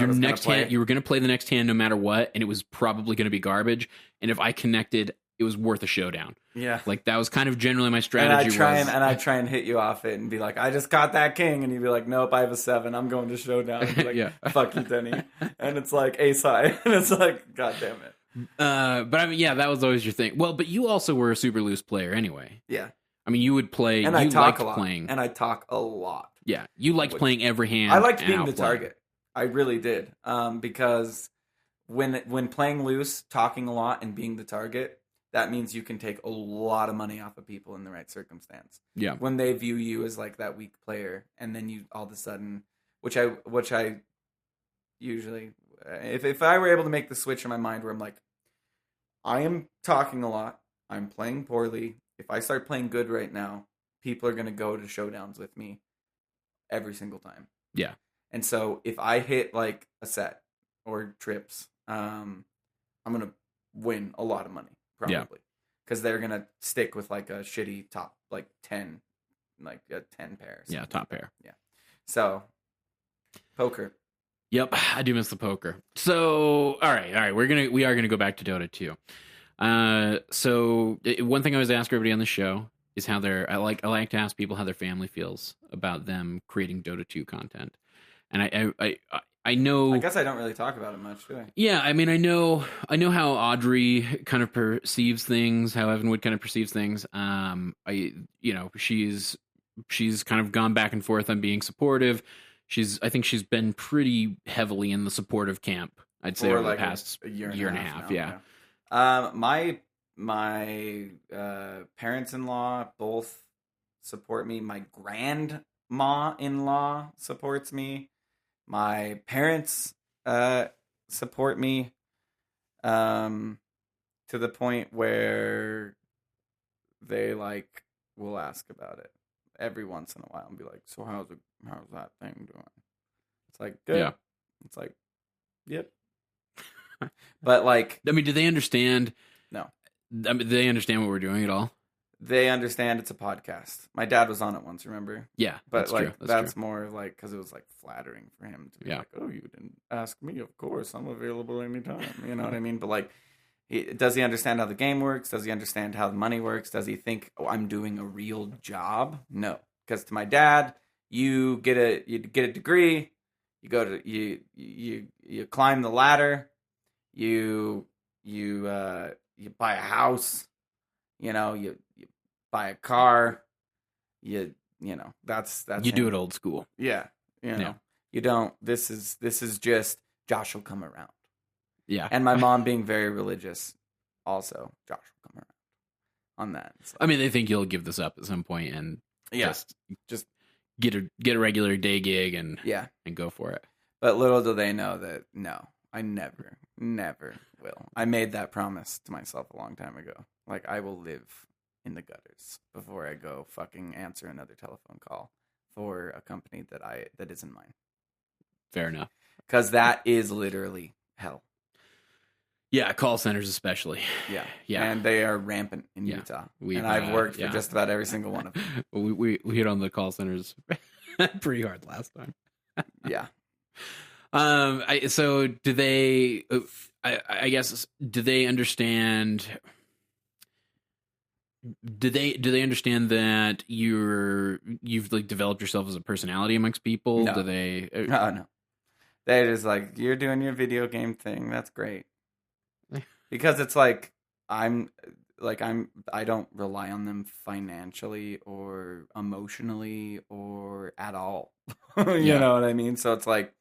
you were going to play the next hand no matter what, and it was probably going to be garbage. And if I connected, it was worth a showdown. Yeah, like that was kind of generally my strategy. And I try and hit you off it and be like, I just caught that king, and you'd be like, nope, I have a 7. I'm going to showdown. Like, fuck you, Denny. And it's like ace high, and it's like, god damn it. But I mean, that was always your thing. Well, but you also were a super loose player anyway. Yeah. I mean, you would play. And you I talk liked a lot. playing. And I talk a lot. Yeah, you liked playing every hand. I liked and being the outplaying. target. I really did. Because when playing loose, talking a lot, and being the target, that means you can take a lot of money off of people in the right circumstance. Yeah. When they view you as like that weak player, and then you all of a sudden, which I usually, if I were able to make the switch in my mind where I'm like, I am talking a lot, I'm playing poorly. If I start playing good right now, people are gonna go to showdowns with me every single time. Yeah. And so if I hit like a set or trips, I'm gonna win a lot of money probably because they're gonna stick with like a shitty top like 10, like a 10 pair. Yeah, top pair. Yeah. So poker. Yep, I do miss the poker. So, all right, we are gonna go back to Dota 2. So one thing I always ask everybody on the show is how I like to ask people how their family feels about them creating Dota 2 content, and I know. I guess I don't really talk about it much, do I? Yeah, I mean, I know how Audrey kind of perceives things, how Evanwood kind of perceives things. She's kind of gone back and forth on being supportive. I think she's been pretty heavily in the supportive camp, I'd say, over like the past year and a half. Now, yeah. My parents-in-law both support me. My grandma-in-law supports me. My parents support me to the point where they like will ask about it every once in a while and be like, "So how's that thing doing?" It's like, "Good." Yeah. It's like, "Yep." But like, I mean, do they understand? No. I mean, do they understand what we're doing at all? They understand it's a podcast. My dad was on it once, remember? Yeah, but that's like true. that's more like because it was like flattering for him to be Yeah. like, "Oh, you didn't ask me? Of course, I'm available anytime." You know what I mean? But like, does he understand how the game works? Does he understand how the money works? Does he think, "Oh, I'm doing a real job"? No, because to my dad, you get a degree, you go to you climb the ladder, you buy a house, you buy a car, you know that's You do him. it old school. Yeah, Yeah. you don't. This is just Josh will come around. Yeah. And my mom being very religious, also Josh will come around on that. So, I mean, they think you'll give this up at some point and just get a regular day gig and go for it. But little do they know that no, I never will. I made that promise to myself a long time ago. Like, I will live in the gutters before I go fucking answer another telephone call for a company that isn't mine. Fair enough. Because that is literally hell. Yeah, call centers especially. Yeah. Yeah. And they are rampant in Utah. And I've worked for just about every single one of them. We hit on the call centers pretty hard last time. Yeah. So do they? I guess do they understand? Do they understand that you've like developed yourself as a personality amongst people? No. Do they? No. They're just like, you're doing your video game thing. That's great. Because it's like I don't rely on them financially or emotionally or at all. You know what I mean? So it's like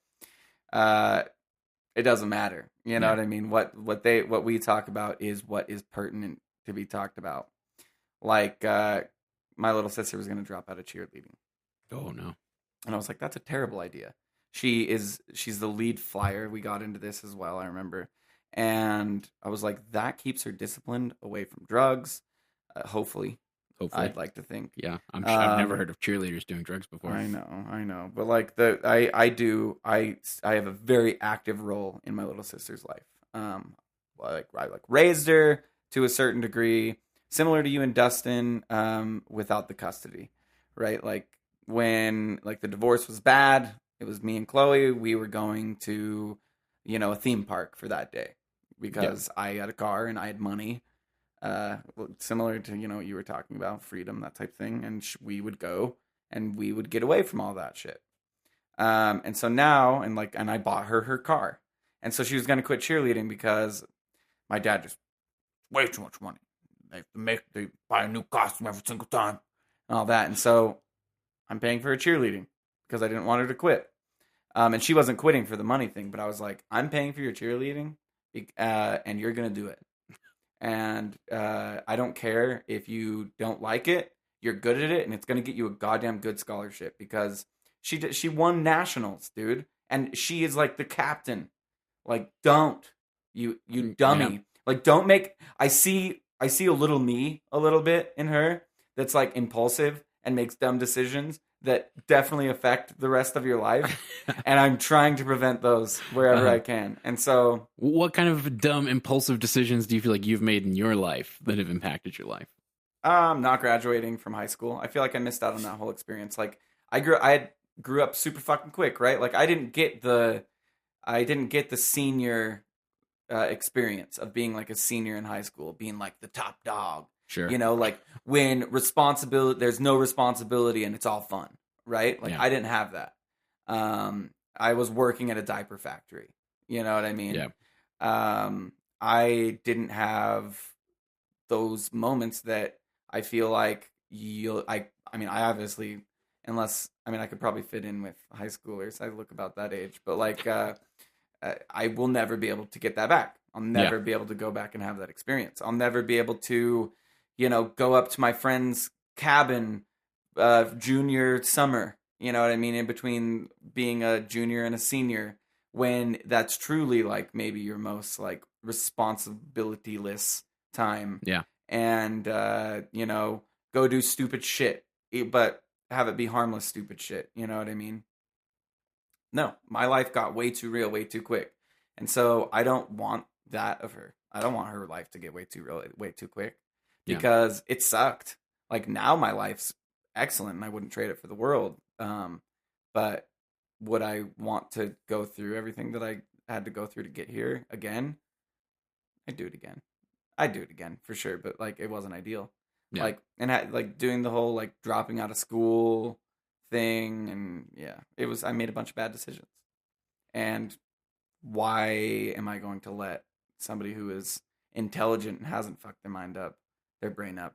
it doesn't matter. You know what I mean? What we talk about is what is pertinent to be talked about. Like my little sister was going to drop out of cheerleading. Oh no. And I was like, that's a terrible idea. She's the lead flyer. We got into this as well, I remember. And I was like, that keeps her disciplined, away from drugs. Hopefully, I'd like to think. Yeah, I've never heard of cheerleaders doing drugs before. I know. But like I have a very active role in my little sister's life. I raised her to a certain degree, similar to you and Dustin, without the custody, right? Like when like the divorce was bad, it was me and Chloe. We were going to, a theme park for that day because I had a car and I had money, similar to, you were talking about freedom, that type of thing. And we would go and we would get away from all that shit. And so now, and I bought her car. And so she was going to quit cheerleading because my dad just way too much money. They buy a new costume every single time. and all that. And so I'm paying for her cheerleading because I didn't want her to quit. And she wasn't quitting for the money thing, but I was like, I'm paying for your cheerleading, and you're going to do it. And I don't care if you don't like it. You're good at it, and it's going to get you a goddamn good scholarship because she won nationals, dude. And she is like the captain. Like, don't. You dummy. Yeah. Like, don't make... I see a little me a little bit in her that's like impulsive and makes dumb decisions that definitely affect the rest of your life. And I'm trying to prevent those wherever I can. And so... What kind of dumb, impulsive decisions do you feel like you've made in your life that have impacted your life? Not graduating from high school. I feel like I missed out on that whole experience. Like, I grew up super fucking quick, right? Like, I didn't get the senior experience of being like a senior in high school, being like the top dog. Sure. You know, like when there's no responsibility and it's all fun, right? Like, I didn't have that. I was working at a diaper factory. You know what I mean? Yeah. I didn't have those moments that I feel like I obviously, I could probably fit in with high schoolers. I look about that age, but like, I will never be able to get that back. I'll never be able to go back and have that experience. I'll never be able to, go up to my friend's cabin, junior summer, you know what I mean? In between being a junior and a senior, when that's truly like maybe your most like responsibility-less time. Yeah. And, go do stupid shit, but have it be harmless stupid shit. You know what I mean? No, my life got way too real, way too quick. And so I don't want that of her. I don't want her life to get way too real, way too quick because it sucked. Like now my life's excellent and I wouldn't trade it for the world. But would I want to go through everything that I had to go through to get here again? I'd do it again for sure. But like, it wasn't ideal. Yeah. Like, and like doing the whole like dropping out of school thing, and I made a bunch of bad decisions. And why am I going to let somebody who is intelligent and hasn't fucked their brain up,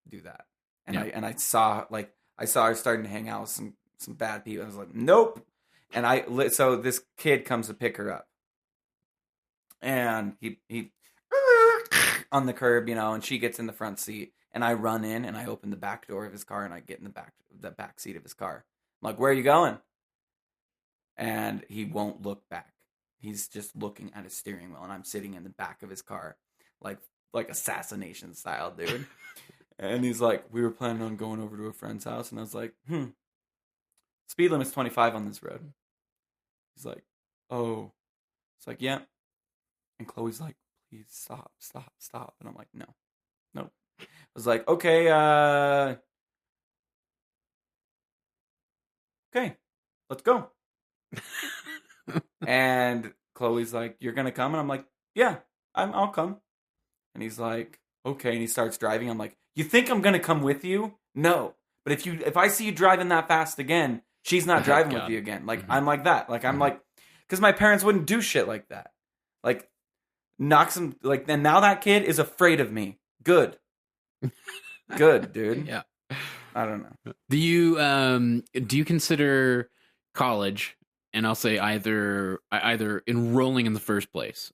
do that? And I saw her starting to hang out with some bad people. I was like, nope. And so this kid comes to pick her up, and he on the curb, and she gets in the front seat. And I run in and I open the back door of his car and I get in the back seat of his car. I'm like, where are you going? And he won't look back. He's just looking at his steering wheel, and I'm sitting in the back of his car, like assassination style, dude. And he's like, we were planning on going over to a friend's house, and I was like, speed limit's 25 on this road. He's like, oh. It's like, yeah. And Chloe's like, please stop. And I'm like, no. I was like, okay, let's go. And Chloe's like, you're going to come? And I'm like, yeah, I'll come. And he's like, okay. And he starts driving. I'm like, you think I'm going to come with you? No. But if I see you driving that fast again, she's not driving with you again. Like, I'm like that. Like, I'm like, because my parents wouldn't do shit like that. Like, knock some, like, and now that kid is afraid of me. Good, dude. Yeah. I don't know. Do you consider college, and I'll say either enrolling in the first place,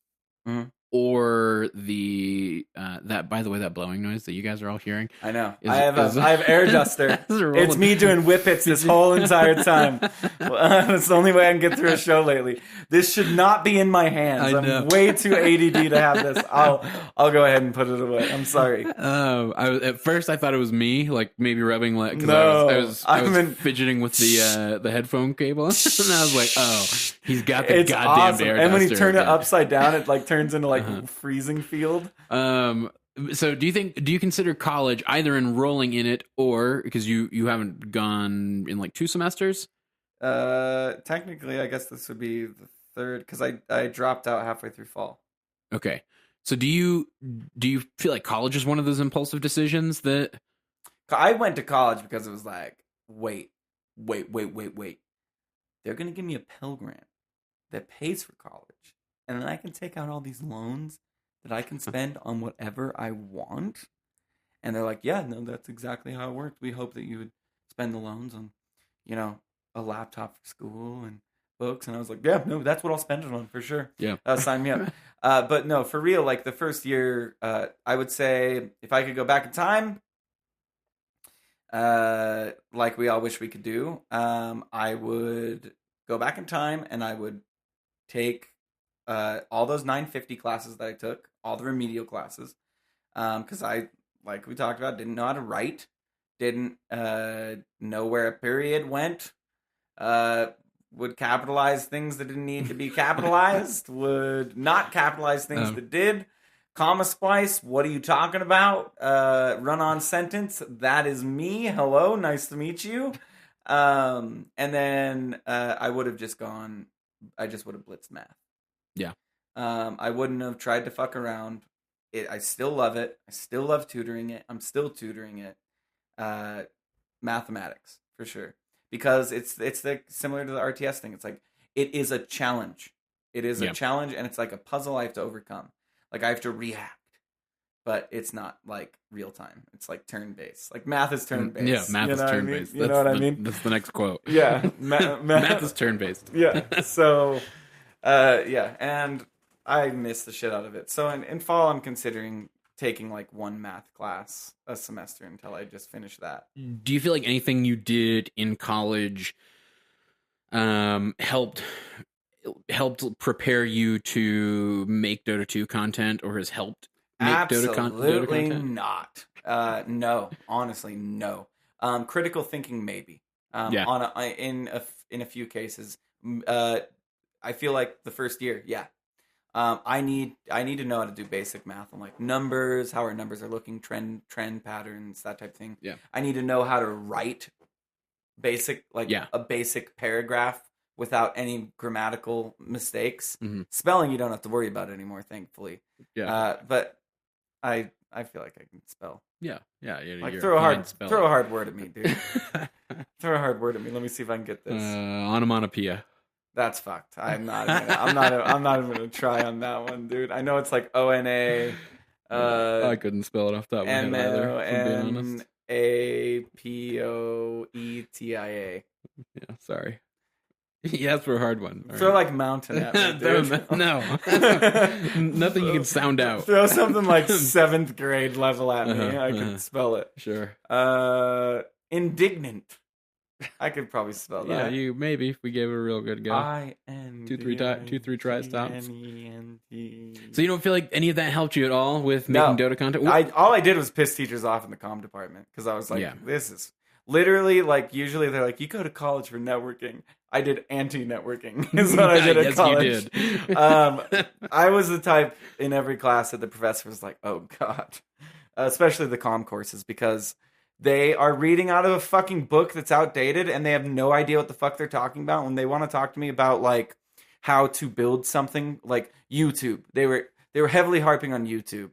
or the that, by the way, that blowing noise that you guys are all hearing? I know. I have air adjuster. It's me doing whippets this whole entire time. It's the only way I can get through a show lately. This should not be in my hands. I'm way too ADD to have this. I'll go ahead and put it away. I'm sorry. At first I thought it was me, like maybe rubbing, like, because I was fidgeting with the headphone cable, and I was like, oh, he's got the goddamn awesome. air. And when you turn it upside down, it like turns into like freezing field. So do you consider college either enrolling in it, or because you haven't gone in like 2 semesters? Technically, I guess this would be the third, because I dropped out halfway through fall. Okay. So do you feel like college is one of those impulsive decisions that... I went to college because it was like, wait. They're going to give me a Pell Grant that pays for college. And then I can take out all these loans that I can spend on whatever I want. And they're like, yeah, no, that's exactly how it worked. We hope that you would spend the loans on, a laptop for school and books. And I was like, yeah, no, that's what I'll spend it on for sure. Yeah. Sign me up. But no, for real, like the first year, I would say if I could go back in time, like we all wish we could do, I would go back in time and I would take all those 950 classes that I took, all the remedial classes, because I, like we talked about, didn't know how to write, didn't know where a period went, would capitalize things that didn't need to be capitalized, would not capitalize things that did. Comma splice, what are you talking about? Run-on sentence, that is me. Hello, nice to meet you. And then I would have just gone, I just would have blitzed math. Yeah. I wouldn't have tried to fuck around. I still love it. I still love tutoring it. I'm still tutoring it. Mathematics, for sure. Because it's similar to the RTS thing. It's like, it is a challenge. It is a challenge, and it's like a puzzle I have to overcome. Like, I have to react. But it's not like real time. It's like turn based. Like math is turn based. Yeah, math is turn based. You know what I mean? That's the next quote. Yeah, math is turn based. Yeah. So, and I miss the shit out of it. So in fall, I'm considering taking like one math class a semester until I just finish that. Do you feel like anything you did in college helped prepare you to make Dota 2 content, or has helped make Absolutely Dota content? not. No, honestly, no. Critical thinking, maybe. In a few cases, I feel like the first year, I need to know how to do basic math on like numbers, how our numbers are looking, trend patterns, that type of thing. Yeah. I need to know how to write a basic paragraph without any grammatical mistakes. Mm-hmm. Spelling, you don't have to worry about anymore, thankfully. Yeah. But I feel like I can spell. Yeah. Like throw a hard word at me, dude. Throw a hard word at me. Let me see if I can get this. Onomatopoeia. That's fucked. I'm not even gonna try on that one, dude. I know it's like ONA. I couldn't spell it off the top of my head either, if I'm being honest. NAPOETIA. Yeah, sorry. He asked for a hard one. Throw like mountain at me, dude. No. Nothing you can sound out. Throw something like 7th grade level at me. I can spell it. Sure. Indignant. I could probably spell that. Yeah, maybe if we gave it a real good go. Two, three tries tops. So you don't feel like any of that helped you at all with making Dota content? All I did was piss teachers off in the comm department because I was like, this is literally like, usually they're like, you go to college for networking. I did anti-networking is what I did at college. You did. I was the type in every class that the professor was like, oh God, especially the comm courses, because they are reading out of a fucking book that's outdated and they have no idea what the fuck they're talking about. When they want to talk to me about like how to build something like YouTube, they were heavily harping on YouTube.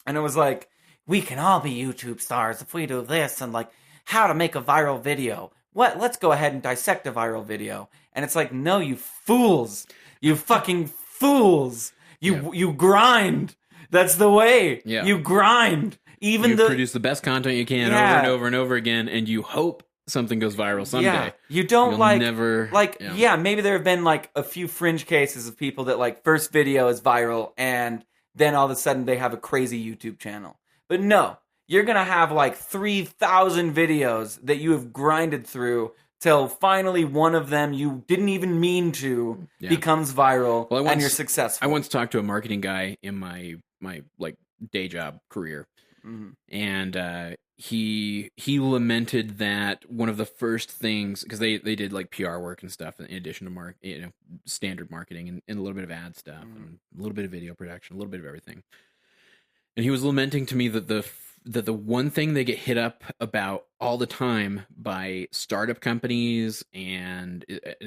And it was like, we can all be YouTube stars if we do this, and like how to make a viral video. Let's go ahead and dissect a viral video. And it's like, no, you fools. You fucking fools. You grind. That's the way. Yeah. You grind. You produce the best content you can over and over and over again, and you hope something goes viral someday. Yeah. You don't maybe there have been like a few fringe cases of people that like first video is viral and then all of a sudden they have a crazy YouTube channel. But no, you're going to have like 3,000 videos that you have grinded through till finally one of them you didn't even mean to becomes viral and you're successful. I once talked to a marketing guy in my like day job career. Mm-hmm. And he lamented that one of the first things, because they did like PR work and stuff in addition to standard marketing and a little bit of ad stuff and a little bit of video production, a little bit of everything. And he was lamenting to me that the one thing they get hit up about all the time by startup companies and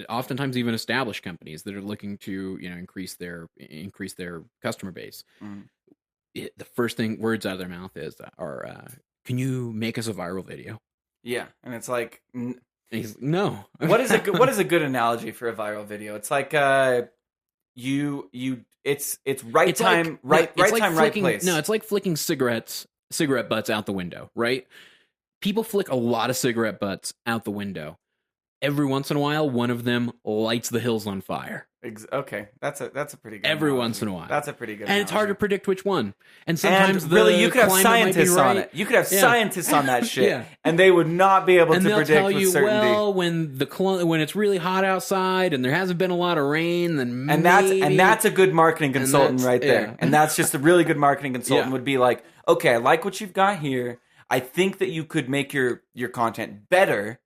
oftentimes even established companies that are looking to increase their customer base. Mm. The first words out of their mouth are, can you make us a viral video? Yeah, and it's like, no. What is a good analogy for a viral video? It's like it's right time, right place. No, it's like flicking cigarettes cigarette butts out the window, right? People flick a lot of cigarette butts out the window. Every once in a while, one of them lights the hills on fire. Okay, that's a pretty good. Every analogy. once in a while, That's a pretty good. and it's hard to analogy. predict which one. And sometimes And really, the you could have climate might be scientists on right. it. You could have Yeah. scientists on that shit, Yeah. and they would not be able And to they'll predict tell with you, certainty. well, when it's really hot outside and there hasn't been a lot of rain, then and maybe. that's a good marketing consultant that's- right there. yeah. And that's just a really good marketing consultant Yeah. would be like, okay, I like what you've got here. I think that you could make your content better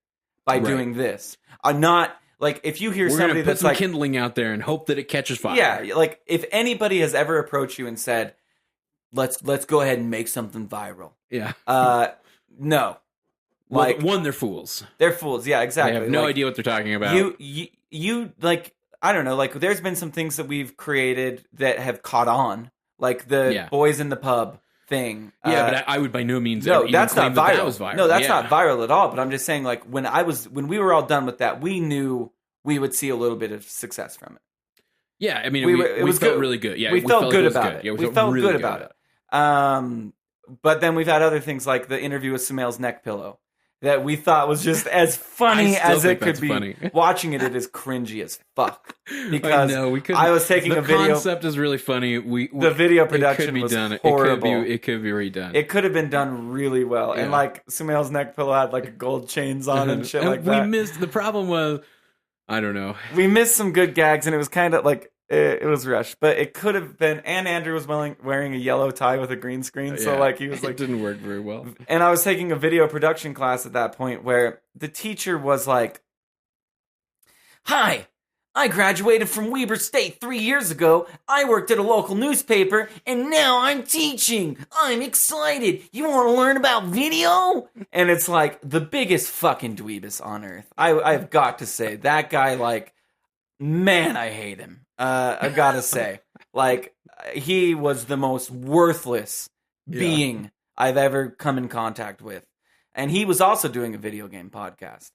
by Right. doing this. I'm not like if you hear We're somebody gonna put that's some like, kindling out there and hope that it catches fire. yeah, like if anybody has ever approached you and said, let's go ahead and make something viral. yeah. No, Well, like one, they're fools. they're fools. Yeah, exactly. They have no Like, idea what they're talking about. You like I don't know, like there's been some things that we've created that have caught on, like the Yeah. boys in the pub thing. Yeah, but I would by no means no, even that's claim not viral. that was viral. No, that's Yeah. not viral at all. But I'm just saying, like when we were all done with that, we knew we would see a little bit of success from it. Yeah, I mean, We we were- it was felt good. really good. Yeah, we felt good was about it. Yeah, we felt really good about it. But then we've had other things like the interview with Sumail's neck pillow that we thought was just as funny I still as think it could that's be. funny. Watching it is cringy as fuck because I know, we couldn't- I was taking the a video. concept is really funny. The video it production could be was done. horrible. It could be redone. It could have been done really well, and Yeah. like Sumail's neck pillow had like gold chains on and shit like that. We missed. The problem was, I don't know. We missed some good gags, and it was kind of like it was rushed, but it could have been. And Andrew was wearing a yellow tie with a green screen, so Yeah. like he was like, It didn't work very well. and I was taking a video production class at that point where the teacher was like, "Hi, I graduated from Weber State 3 years ago. I worked at a local newspaper, and now I'm teaching. I'm excited. You want to learn about video?" And it's like the biggest fucking dweebus on earth. I've got to say, that guy, like, man, I hate him. I've got to say, like, he was the most worthless being I've ever come in contact with. And he was also doing a video game podcast.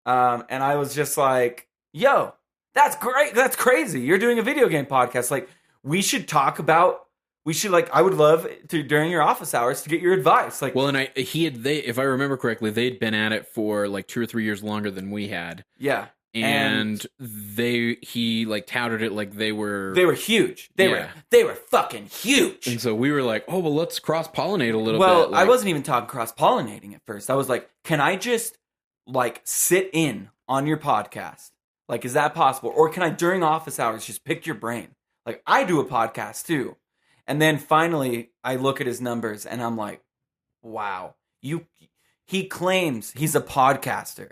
And I was just like, yo, that's great. That's crazy. You're doing a video game podcast. Like, we should talk about, I would love to, during your office hours, to get your advice. Like, Well, and if I remember correctly, they'd been at it for like 2 or 3 years longer than we had. yeah. And he like touted it like they were huge. They were fucking huge. And so we were like, oh well, let's cross pollinate a little bit. Well, Like, I wasn't even talking cross-pollinating at first. I was like, can I just, like, sit in on your podcast? Like, is that possible? Or can I, during office hours, just pick your brain? Like, I do a podcast, too. And then finally, I look at his numbers, and I'm like, wow. He claims he's a podcaster.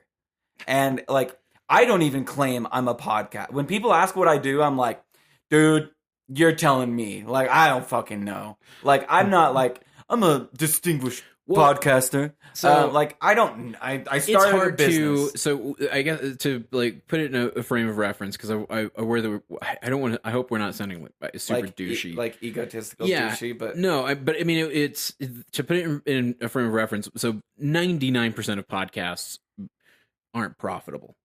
And, like, I don't even claim I'm a podcast. When people ask what I do, I'm like, dude, you're telling me. Like, I don't fucking know. Like, I'm not like, I'm a distinguished podcaster. So like, I don't, I it's started a hard business. to. So I guess to like put it in a frame of reference because I don't want to. I hope we're not sounding like super douchey, like egotistical Yeah, douchey, but no. But I mean, it's to put it in a frame of reference. So 99% of podcasts aren't profitable.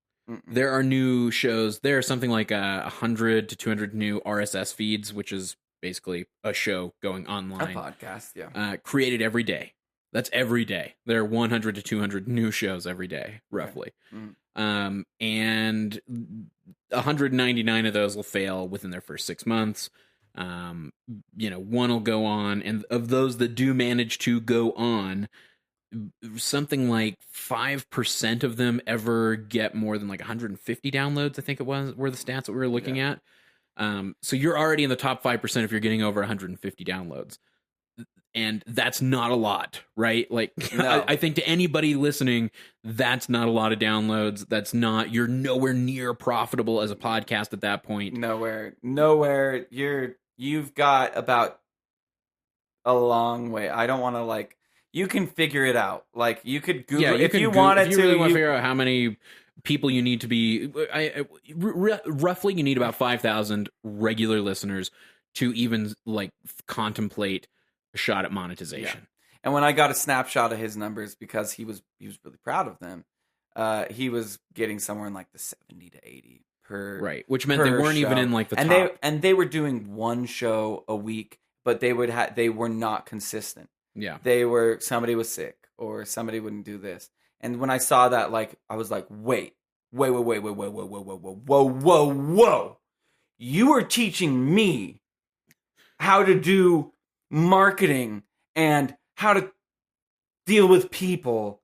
There are new shows. There are something like 100 to 200 new RSS feeds, which is basically a show going a online, podcast, yeah. created every day. That's every day. There are 100 to 200 new shows every day, roughly. Mm. And 199 of those will fail within their first 6 months. One will go on, and of those that do manage to go on, something like 5% of them ever get more than like 150 downloads. I think it were the stats that we were looking at. So you're already in the top 5% if you're getting over 150 downloads. And that's not a lot, right? Like, No. I think to anybody listening, that's not a lot of downloads. You're nowhere near profitable as a podcast at that point. Nowhere. You've got about a long way. I don't want to, like, you can figure it out. Like, you could Google if you wanted if you to. really want to figure out how many people you need to be, roughly you need about 5,000 regular listeners to even like contemplate a shot at monetization. Yeah. And when I got a snapshot of his numbers, because he was really proud of them, he was getting somewhere in like the 70 to 80 per right, which meant they weren't show. even in like the and top. they were doing one show a week, but they were not consistent. Yeah. Somebody was sick or somebody wouldn't do this. And when I saw that, like, I was like, wait. Whoa. You are teaching me how to do marketing and how to deal with people.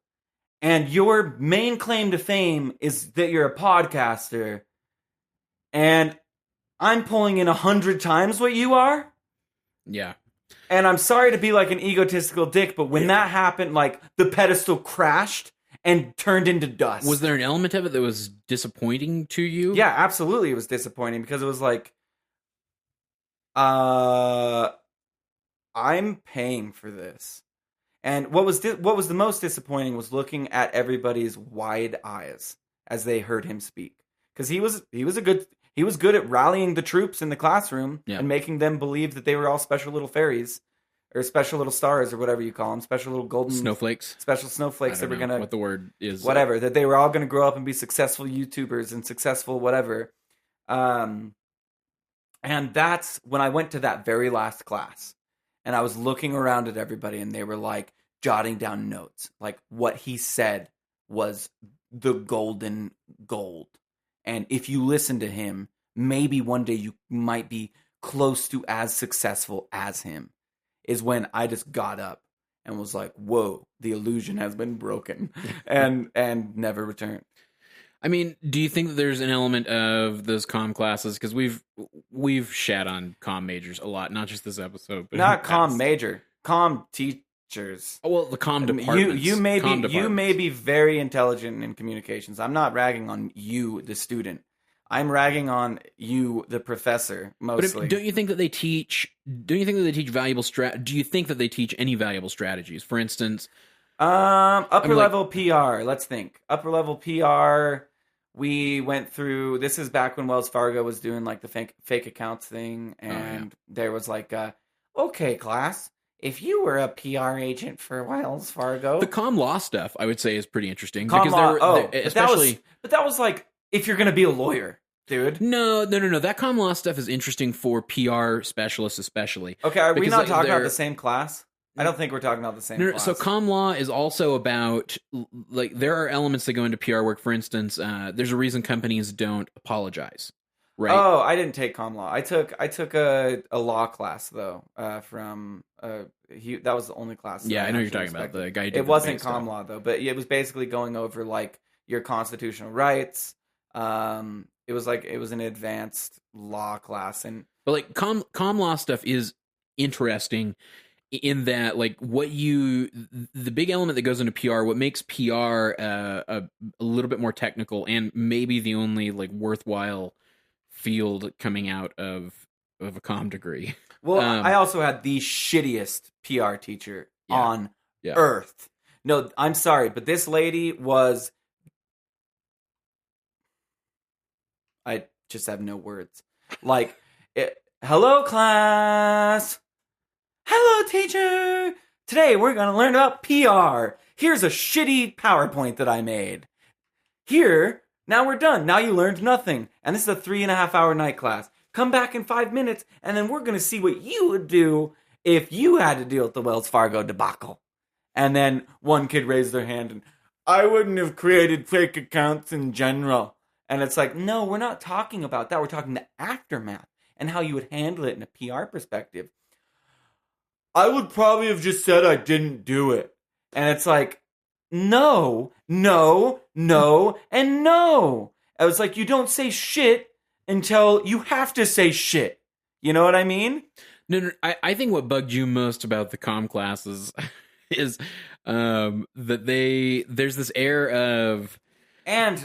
And your main claim to fame is that you're a podcaster. And I'm pulling in 100 times what you are? Yeah. And I'm sorry to be like an egotistical dick, but when that happened, like, the pedestal crashed and turned into dust. Was there an element of it that was disappointing to you? Yeah, absolutely. It was disappointing because it was like, I'm paying for this. And what was the most disappointing was looking at everybody's wide eyes as they heard him speak. Because he was good at rallying the troops in the classroom and making them believe that they were all special little fairies or special little stars or whatever you call them, special little golden snowflakes, special snowflakes that were gonna what the word is, whatever, that they were all gonna grow up and be successful YouTubers and successful whatever. And that's when I went to that very last class and I was looking around at everybody and they were like jotting down notes. Like what he said was the golden gold. And if you listen to him, maybe one day you might be close to as successful as him. Is when I just got up and was like, whoa, the illusion has been broken and never returned. I mean, do you think that there's an element of those comm classes? Because we've shat on comm majors a lot, not just this episode, but not comm major, comm teachers. Oh, well, the comm departments. You may be very intelligent in communications. I'm not ragging on you, the student. I'm ragging on you, the professor, mostly. But don't you think that they teach? Do you think that they teach valuable Do you think that they teach any valuable strategies? For instance, upper level PR. Let's think. Upper level PR. We went through. This is back when Wells Fargo was doing like the fake accounts thing, and there was like, okay, class. If you were a PR agent for Wells Fargo, the comm law stuff, I would say, is pretty interesting. Comm law. Especially, but that was like if you're gonna be a lawyer. Dude. No. That comm law stuff is interesting for PR specialists, especially. Okay, are we not talking about the same class? I don't think we're talking about the same class. So comm law is also about, like, there are elements that go into PR work. For instance, there's a reason companies don't apologize, right? Oh, I didn't take comm law. I took a law class though. That was the only class. Yeah, I know you're talking about the guy. It wasn't comm law though, but it was basically going over like your constitutional rights. It was an advanced law class, but like comm law stuff is interesting in that, like, the big element that goes into PR, what makes PR a little bit more technical and maybe the only like worthwhile field coming out of a comm degree. Well, I also had the shittiest PR teacher on earth. No, I'm sorry, but this lady was. I just have no words. Like, hello, class. Hello, teacher. Today we're going to learn about PR. Here's a shitty PowerPoint that I made. Here, now we're done. Now you learned nothing. And this is a 3.5-hour night class. Come back in 5 minutes, and then we're going to see what you would do if you had to deal with the Wells Fargo debacle. And then one kid raised their hand, and I wouldn't have created fake accounts in general. And it's like, no, we're not talking about that. We're talking the aftermath and how you would handle it in a PR perspective. I would probably have just said I didn't do it. And it's like, no, and no. I was like, you don't say shit until you have to say shit. You know what I mean? No, I think what bugged you most about the comm classes is that there's this air of... There's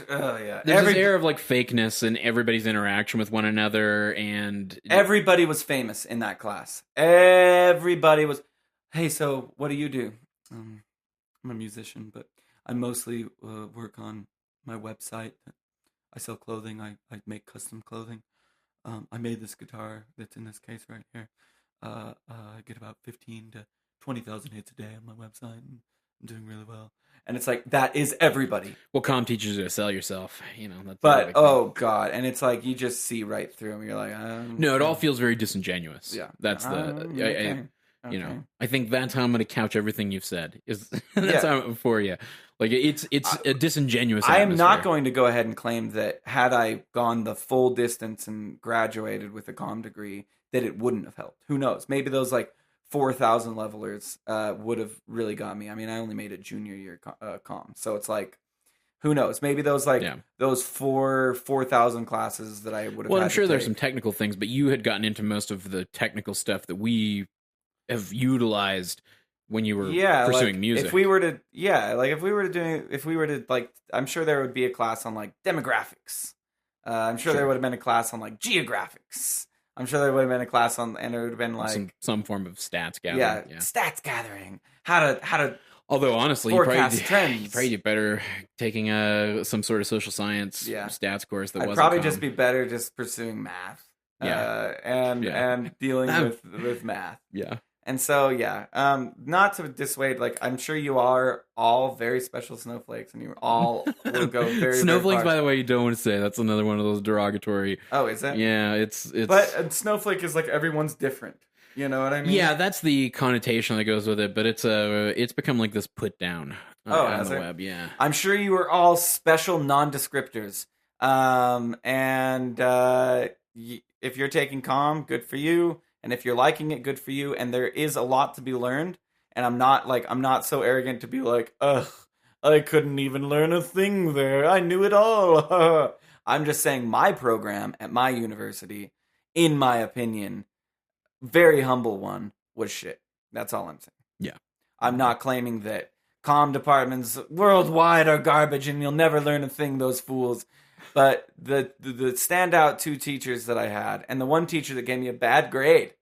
this air of like fakeness in everybody's interaction with one another, and everybody was famous in that class. Everybody was. Hey, so what do you do? I'm a musician, but I mostly work on my website. I sell clothing. I make custom clothing. I made this guitar that's in this case right here. I get about 15 to 20,000 hits a day on my website, and I'm doing really well. And it's like, that is everybody. Well, comm teaches you to sell yourself, That's but, oh, God. And it's like, you just see right through them. You're like, no, it all feels very disingenuous. Yeah. That's okay. You know, Okay. I think that's how I'm going to couch everything you've said. Is that's how for you. Like it's a disingenuous. I am not atmosphere. going to go ahead and claim that had I gone the full distance and graduated with a comm degree, that it wouldn't have helped. Who knows? Maybe those like 4,000 levelers would have really got me. I mean, I only made it junior year comm, so it's like, who knows? Maybe those those 4,000 classes that I would have. Well, had I'm sure to there's take. some technical things, but you had gotten into most of the technical stuff that we have utilized when you were pursuing like, music. If we were to like, I'm sure there would be a class on like demographics. I'm sure there would have been a class on like geographics. I'm sure there would have been a class on, and it would have been like some form of stats gathering. Yeah, stats gathering. How to. Although honestly, you forecast trends. You probably did better taking some sort of social science stats course that I'd wasn't probably comm. just be better just pursuing math. And dealing with math. Yeah. And so, not to dissuade, like, I'm sure you are all very special snowflakes, and you all will go very, snowflakes, very by the way, you don't want to say. That's another one of those derogatory. Oh, is it? Yeah, it's. But a snowflake is like everyone's different. You know what I mean? Yeah, that's the connotation that goes with it, but it's become like this put down on the web. Yeah. I'm sure you are all special non-descriptors. If you're taking comm, good for you. And if you're liking it, good for you. And there is a lot to be learned. And I'm not so arrogant to be like, ugh, I couldn't even learn a thing there. I knew it all. I'm just saying my program at my university, in my opinion, very humble one, was shit. That's all I'm saying. Yeah. I'm not claiming that comm departments worldwide are garbage and you'll never learn a thing, those fools. But the standout two teachers that I had, and the one teacher that gave me a bad grade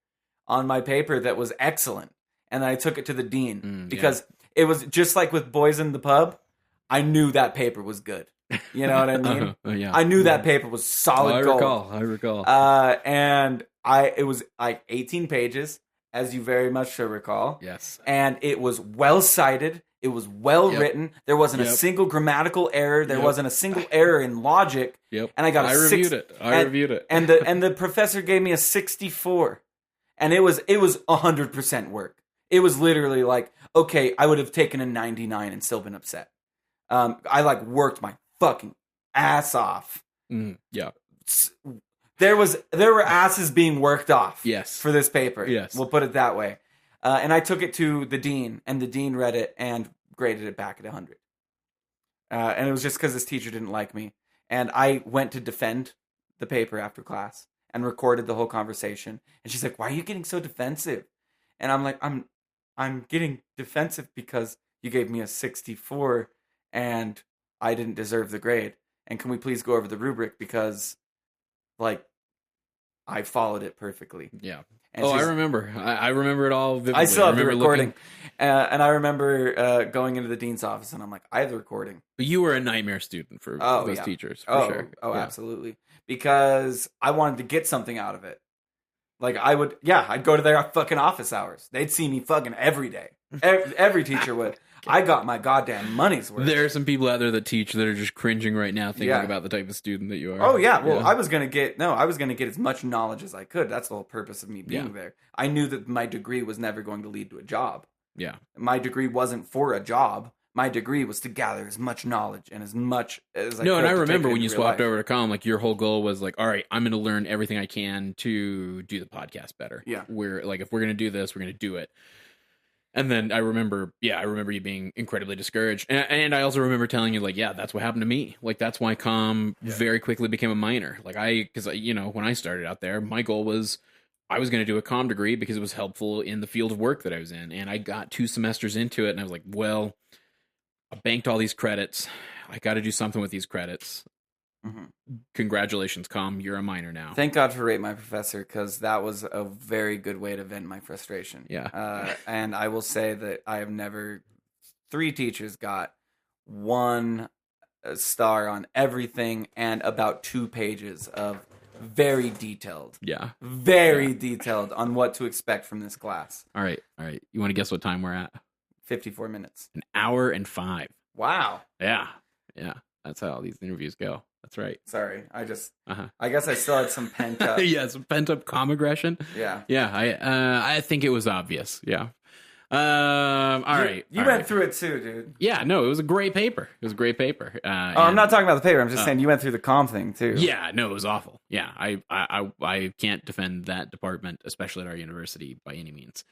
on my paper that was excellent, and I took it to the dean because it was just like with Boys in the Pub. I knew that paper was good. You know what I mean? I knew that paper was solid gold. I recall. And it was like 18 pages, as you very much should recall. Yes. And it was well cited. It was well written. There wasn't a single grammatical error. There wasn't a single error in logic. Yep. And I reviewed it. Reviewed it. And the professor gave me a 64. And it was 100% work. It was literally like, okay, I would have taken a 99 and still been upset. I like worked my fucking ass off. Yeah. There were asses being worked off. Yes. For this paper. Yes. We'll put it that way. And I took it to the dean, and the dean read it and graded it back at 100. And it was just because this teacher didn't like me. And I went to defend the paper after class and recorded the whole conversation. And she's like, "Why are you getting so defensive?" And I'm like, I'm getting defensive because you gave me a 64 and I didn't deserve the grade. And can we please go over the rubric because, like, I followed it perfectly. Yeah. And I remember. I remember it all vividly. I still have the recording. Looking... And I remember going into the dean's office, and I'm like, I have the recording. But you were a nightmare student for those teachers, for sure. Oh, absolutely. Because I wanted to get something out of it. Like, I'd go to their fucking office hours. They'd see me fucking every day. Every teacher would. I got my goddamn money's worth. There are some people out there that teach that are just cringing right now thinking about the type of student that you are. Oh, yeah. Well, I was going to get as much knowledge as I could. That's the whole purpose of me being there. I knew that my degree was never going to lead to a job. Yeah. My degree wasn't for a job. My degree was to gather as much knowledge and as much as I could. No, and I remember when you swapped life. over to Comm, like your whole goal was like, all right, I'm going to learn everything I can to do the podcast better. Yeah. We're like, if we're going to do this, we're going to do it. And then I remember you being incredibly discouraged. And I also remember telling you, like, yeah, that's what happened to me. Like, that's why Comm very quickly became a minor. Like, because when I started out there, my goal was I was going to do a Comm degree because it was helpful in the field of work that I was in. And I got 2 semesters into it, and I was like, well, I banked all these credits. I got to do something with these credits. Mm-hmm. Congratulations, Comm. You're a minor now. Thank God for Rate My Professor, because that was a very good way to vent my frustration. Yeah. And I will say that I have never... 3 teachers got 1 star on everything and about 2 pages of very detailed. Yeah. Very detailed on what to expect from this class. All right. You want to guess what time we're at? 54 minutes. 1 hour and 5. Wow. Yeah. That's how these interviews go. That's right. Sorry, Uh-huh. I guess I still had some pent up. Yeah, some pent up Comm aggression. Yeah. Yeah, I think it was obvious. Yeah. All right. You went through it too, dude. Yeah, no, it was a great paper. It was a great paper. I'm not talking about the paper. I'm just saying you went through the Comm thing too. Yeah, no, it was awful. Yeah, I can't defend that department, especially at our university, by any means.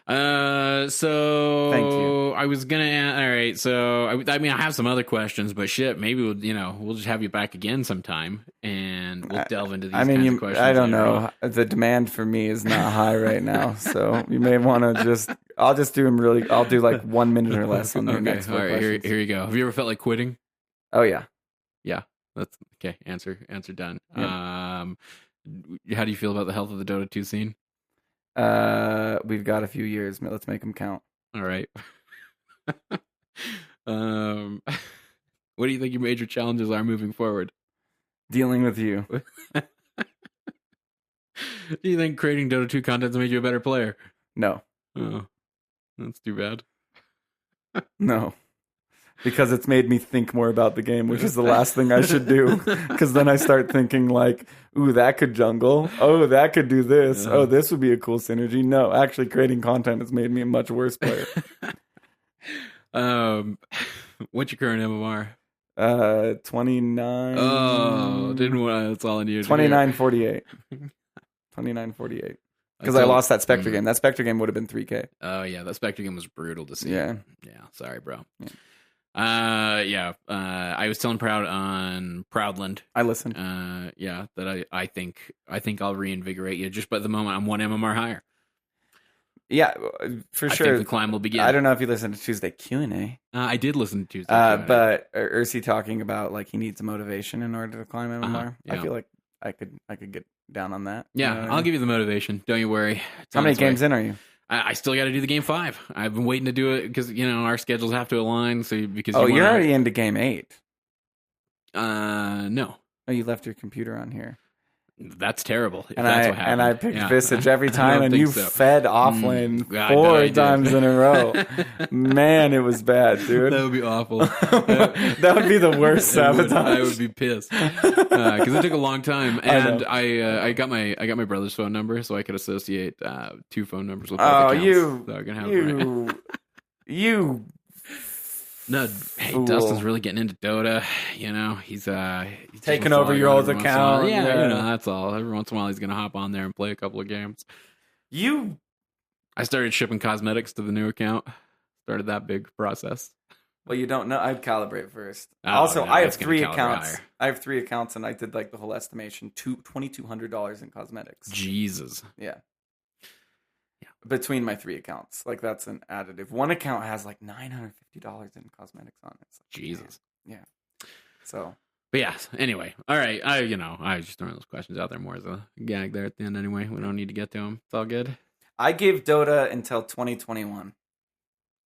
So Thank you. I was gonna. All right, so I mean, I have some other questions, but shit, maybe we'll just have you back again sometime, and we'll delve into these. Kinds of questions. I don't know. The demand for me is not high right now, so you may want to just. I'll just do them really. I'll do like 1 minute or less on the next all right, here you go. Have you ever felt like quitting? Oh yeah. Yeah, that's okay. Answer done. Yeah. How do you feel about the health of the Dota 2 scene? We've got a few years. Let's make them count. All right. What do you think your major challenges are moving forward? Dealing with you. Do you think creating Dota 2 content has made you a better player? No. Oh, that's too bad. No. Because it's made me think more about the game, which is the last thing I should do. Because then I start thinking like, ooh, that could jungle. Oh, that could do this. Oh, this would be a cool synergy. No, actually creating content has made me a much worse player. What's your current MMR? 29. Oh, didn't want. That's all I needed. 29.48. 29.48. Because I lost that Spectre game. That Spectre game would have been 3K. Oh yeah, that Spectre game was brutal to see. Yeah. Sorry, bro. Yeah. I was telling Proud on Proudland. I listened. That I think I'll reinvigorate you. Just by the moment I'm one MMR higher. Yeah, for sure. I think the climb will begin. I don't know if you listened to Tuesday Q&A. I did listen to Tuesday Q&A. But Ursi talking about like he needs a motivation in order to climb MMR. Yeah. I feel like I could get down on that. Yeah, You know what I I'll mean? give you the motivation. Don't you worry. It's How on many its way. games in are you? I still got to do the game 5. I've been waiting to do it because our schedules have to align. So because You're already into game 8. No, Oh, you left your computer on here. that's terrible. If And that's I what happened. and I picked Yeah. Visage every I time, don't and think you so. fed offlane God, I 4 did. times in a row. Man, it was bad, dude. That would be awful. That would be the worst sabotage. I would be pissed because it took a long time, I and know. I got my brother's phone number so I could associate 2 phone numbers with both Oh, accounts. you, So I can have it right. you. No, hey, Fool. Dustin's really getting into Dota. He's just Taking wants to over log your on old every once in a while. account, Yeah, yeah. that's all. Every once in a while, he's gonna hop on there and play a couple of games. You. I started shipping cosmetics to the new account. Started that big process. Well, you don't know. I'd calibrate first. Oh, Also, no, I have that's gonna 3 calibrate accounts. higher. I have 3 accounts, and I did like the whole estimation: $2,200 in cosmetics. Jesus. Yeah. Between my 3 accounts, like that's an additive. One account has like $950 in cosmetics on it. It's like, Jesus. man. Yeah. So. But yeah, anyway. All right. I was just throwing those questions out there more as a gag there at the end anyway. We don't need to get to them. It's all good. I gave Dota until 2021.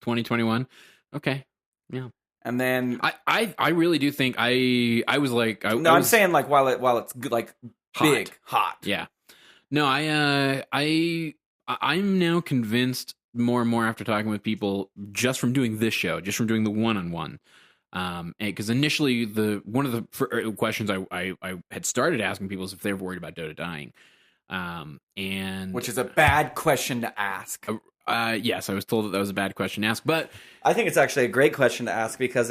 2021. Okay. Yeah. And then I really do think I was like I'm saying like while it's good, like big hot. Yeah. No, I'm now convinced more and more after talking with people just from doing this show, just from doing the one-on-one. Because initially one of the questions I had started asking people is if they were worried about Dota dying. And Which is a bad question to ask. Yes, I was told that was a bad question to ask, but I think it's actually a great question to ask because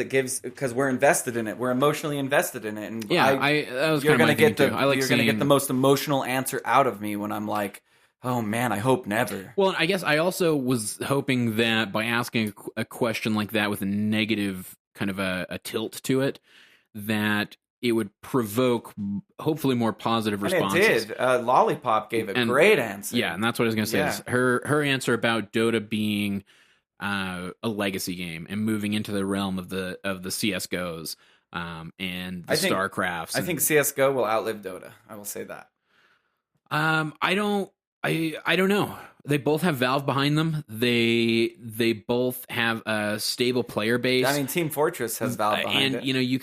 we're invested in it. We're emotionally invested in it, and yeah, that was you're kind gonna of my get thing, too. I like you're gonna seeing- get the most emotional answer out of me when I'm like, oh man, I hope never. Well, I guess I also was hoping that by asking a question like that with a negative kind of a tilt to it, that it would provoke hopefully more positive responses. And it did. Lollipop gave a great answer. Yeah, and that's what I was going to say. Yeah. Is her answer about Dota being a legacy game and moving into the realm of the CS:GOs and the StarCrafts. I think CS:GO will outlive Dota. I will say that. I don't know. They both have Valve behind them. They both have a stable player base. I mean, Team Fortress has Valve behind and it. you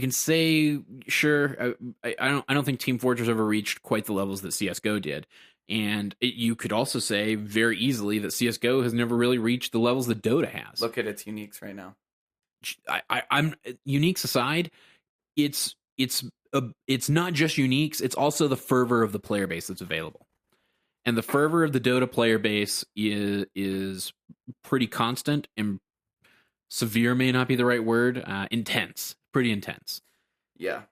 can say sure. I don't think Team Fortress ever reached quite the levels that CS:GO did, and you could also say very easily that CS:GO has never really reached the levels that Dota has. Look at its uniques right now. I'm uniques aside, it's it's not just uniques, it's also the fervor of the player base that's available. And the fervor of the Dota player base is pretty constant, and severe may not be the right word. Intense, pretty intense. Yeah.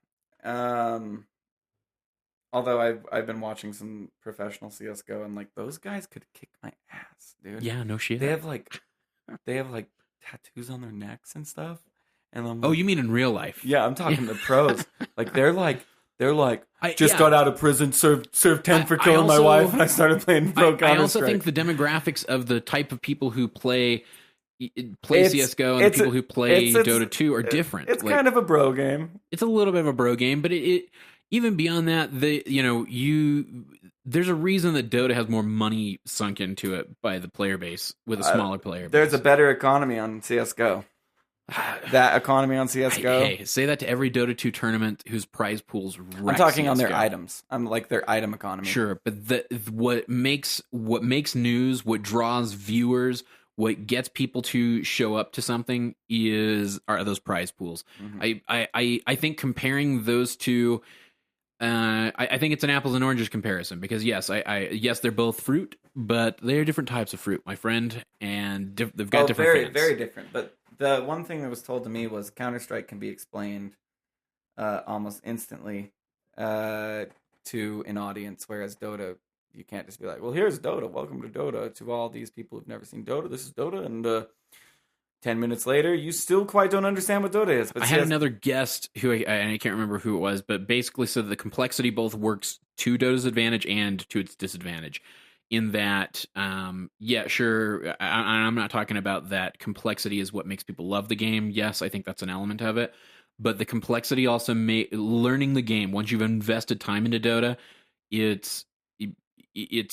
Although I've been watching some professional CS:GO, and like those guys could kick my ass, dude. Yeah, no shit. They have like tattoos on their necks and stuff. And I'm Oh, like, you mean in real life? yeah, I'm talking to pros. Like they're like Yeah. got out of prison, served 10 for killing my also- wife, and I started playing pro Counter-Strike. I also think the demographics of the type of people who play It's- CS:GO and the people who play it's- Dota 2 are different. It's Like, kind of a bro game. it's a little bit of a bro game, but it even beyond that, there's a reason that Dota has more money sunk into it by the player base with a smaller player base. There's a better economy on CS:GO. That economy on CS:GO. Hey, say that to every Dota 2 tournament whose prize pools wreck I'm talking on their CS:GO. items. I'm like their item economy. Sure, but what makes news, what draws viewers, what gets people to show up to something are those prize pools. Mhm. I think comparing those two, I think it's an apples and oranges comparison, because yes, yes, they're both fruit, but they're different types of fruit, my friend, and they've got different very fans. very different. But the one thing that was told to me was Counter-Strike can be explained almost instantly to an audience, whereas Dota, you can't just be like, well, here's Dota, welcome to Dota, to all these people who've never seen Dota, this is Dota, and 10 minutes later, you still quite don't understand what Dota is. But I had another guest who and I can't remember who it was, but basically said the complexity both works to Dota's advantage and to its disadvantage. In that, yeah, sure, I'm not talking about that complexity is what makes people love the game. Yes, I think that's an element of it. But the complexity also learning the game, once you've invested time into Dota, it's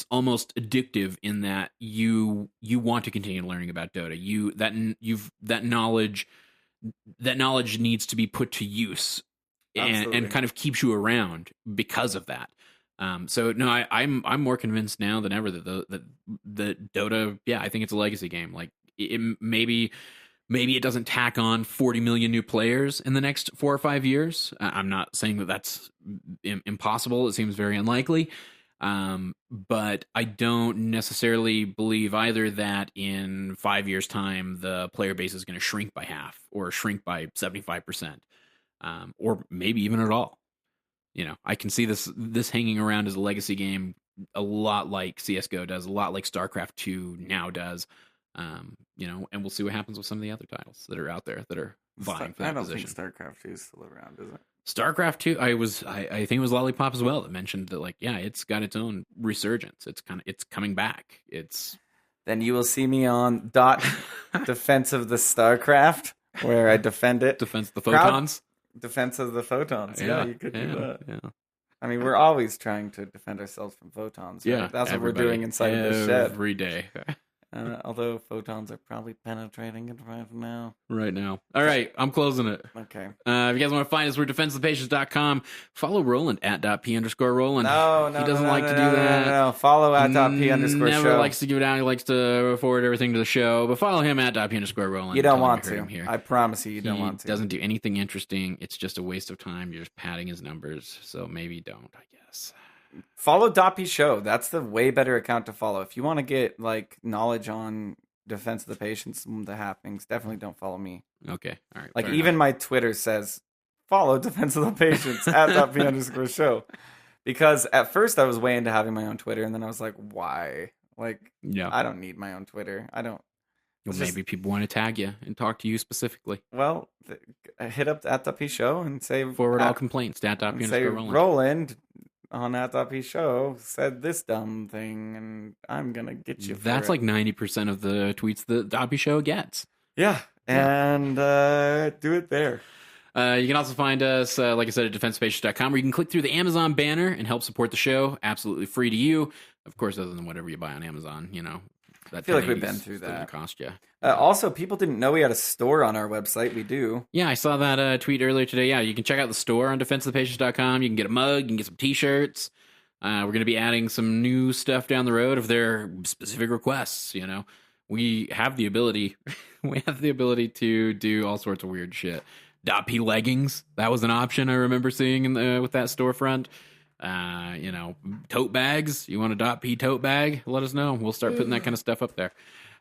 almost addictive in that you want to continue learning about Dota. That knowledge needs to be put to use and kind of keeps you around because of that. So no, I'm more convinced now than ever that the Dota, yeah, I think it's a legacy game. Like maybe it doesn't tack on 40 million new players in the next 4 or 5 years. I'm not saying that that's impossible. It seems very unlikely. But I don't necessarily believe either that in 5 years' time the player base is going to shrink by half or shrink by 75%, or maybe even at all. I can see this hanging around as a legacy game, a lot like CS:GO does, a lot like StarCraft 2 now does. And we'll see what happens with some of the other titles that are out there that are vying for that position. I don't think StarCraft 2 is still around, is it? StarCraft 2, I think it was Lollipop as well that mentioned that, like, yeah, it's got its own resurgence. It's coming back. Then you will see me on Defense of the StarCraft, where I defend it. Defense of the Photons. Defense of the Photons. Yeah, you could do that. Yeah. I mean, we're always trying to defend ourselves from photons. Right? Yeah, That's what we're doing inside of this shed. every day. Although photons are probably penetrating it right now. Right now. All right, I'm closing it. Okay. If you guys want to find us, we're defenseofthepatients.com. Follow Roland at .p_Roland. No, he doesn't like to do that. No. Follow at .p_show. Never likes to give it out. He likes to forward everything to the show. But follow him at .p_Roland. You don't Tell him want you heard to. him here. I promise you don't He want to. doesn't do anything interesting. It's just a waste of time. You're just padding his numbers. So maybe don't, I guess. Follow DotP Show. That's the way better account to follow. If you want to get like knowledge on Defense of the Patients and the happenings, definitely don't follow me. Okay. All right. Like fair even enough. my Twitter says follow Defense of the Patients at .p_show. Because at first I was way into having my own Twitter, and then I was like, why? Like, Yeah. I don't need my own Twitter. I don't. Well, it's just- maybe people want to tag you and talk to you specifically. Well, hit up at .p Show and say Forward all at- complaints to at and say .p_Roland. Roland on at .p Show said this dumb thing, and I'm gonna get you. For That's it. like 90% of the tweets the Dobby Show gets. Yeah, and do it there. You can also find us, like I said, at defensepatients.com, where you can click through the Amazon banner and help support the show. Absolutely free to you. Of course, other than whatever you buy on Amazon, That I feel like we've 1080s been through is still gonna that. cost you. Also, people didn't know we had a store on our website. We do. Yeah, I saw that tweet earlier today. Yeah, you can check out the store on defenseofthepatients.com. You can get a mug, you can get some t-shirts. We're going to be adding some new stuff down the road if there are specific requests. We have the ability to do all sorts of weird shit. DotP leggings. That was an option I remember seeing with that storefront. Tote bags. You want a DotP tote bag? Let us know. We'll start putting that kind of stuff up there.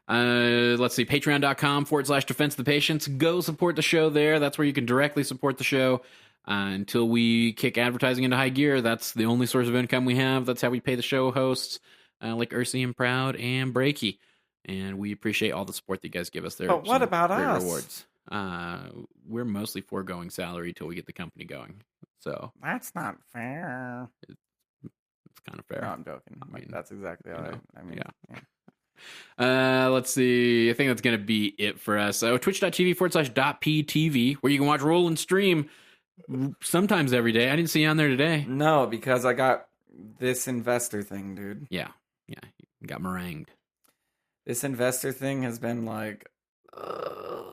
Let's see, patreon.com/defense of the patients. Go support the show there. That's where you can directly support the show. Until we kick advertising into high gear, that's the only source of income we have. That's how we pay the show hosts like Ursi and Proud and Breaky. And we appreciate all the support that you guys give us there. But what about us? Rewards. We're mostly foregoing salary till we get the company going. So That's not fair. it's kind of fair. No, I'm joking. I mean, That's exactly how I mean. yeah. Let's see. I think that's going to be it for us. Twitch.tv/.ptv, where you can watch Roland stream sometimes every day. I didn't see you on there today. No, because I got this investor thing, dude. Yeah. You got meringued. This investor thing has been like... Well,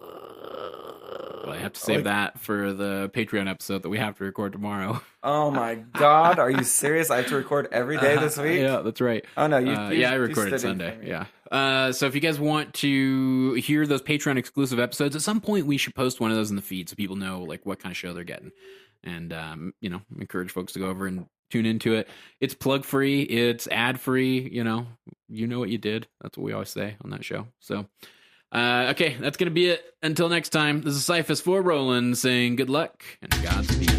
I have to save that for the Patreon episode that we have to record tomorrow. Oh my God. Are you serious? I have to record every day this week? Yeah, that's right. Oh, no. I recorded Sunday. Yeah. So if you guys want to hear those Patreon exclusive episodes, at some point we should post one of those in the feed so people know like what kind of show they're getting. And, encourage folks to go over and tune into it. It's plug free. It's ad free. You know what you did. That's what we always say on that show. So, okay, that's going to be it. Until next time, this is Cyphus for Roland saying good luck and Godspeed.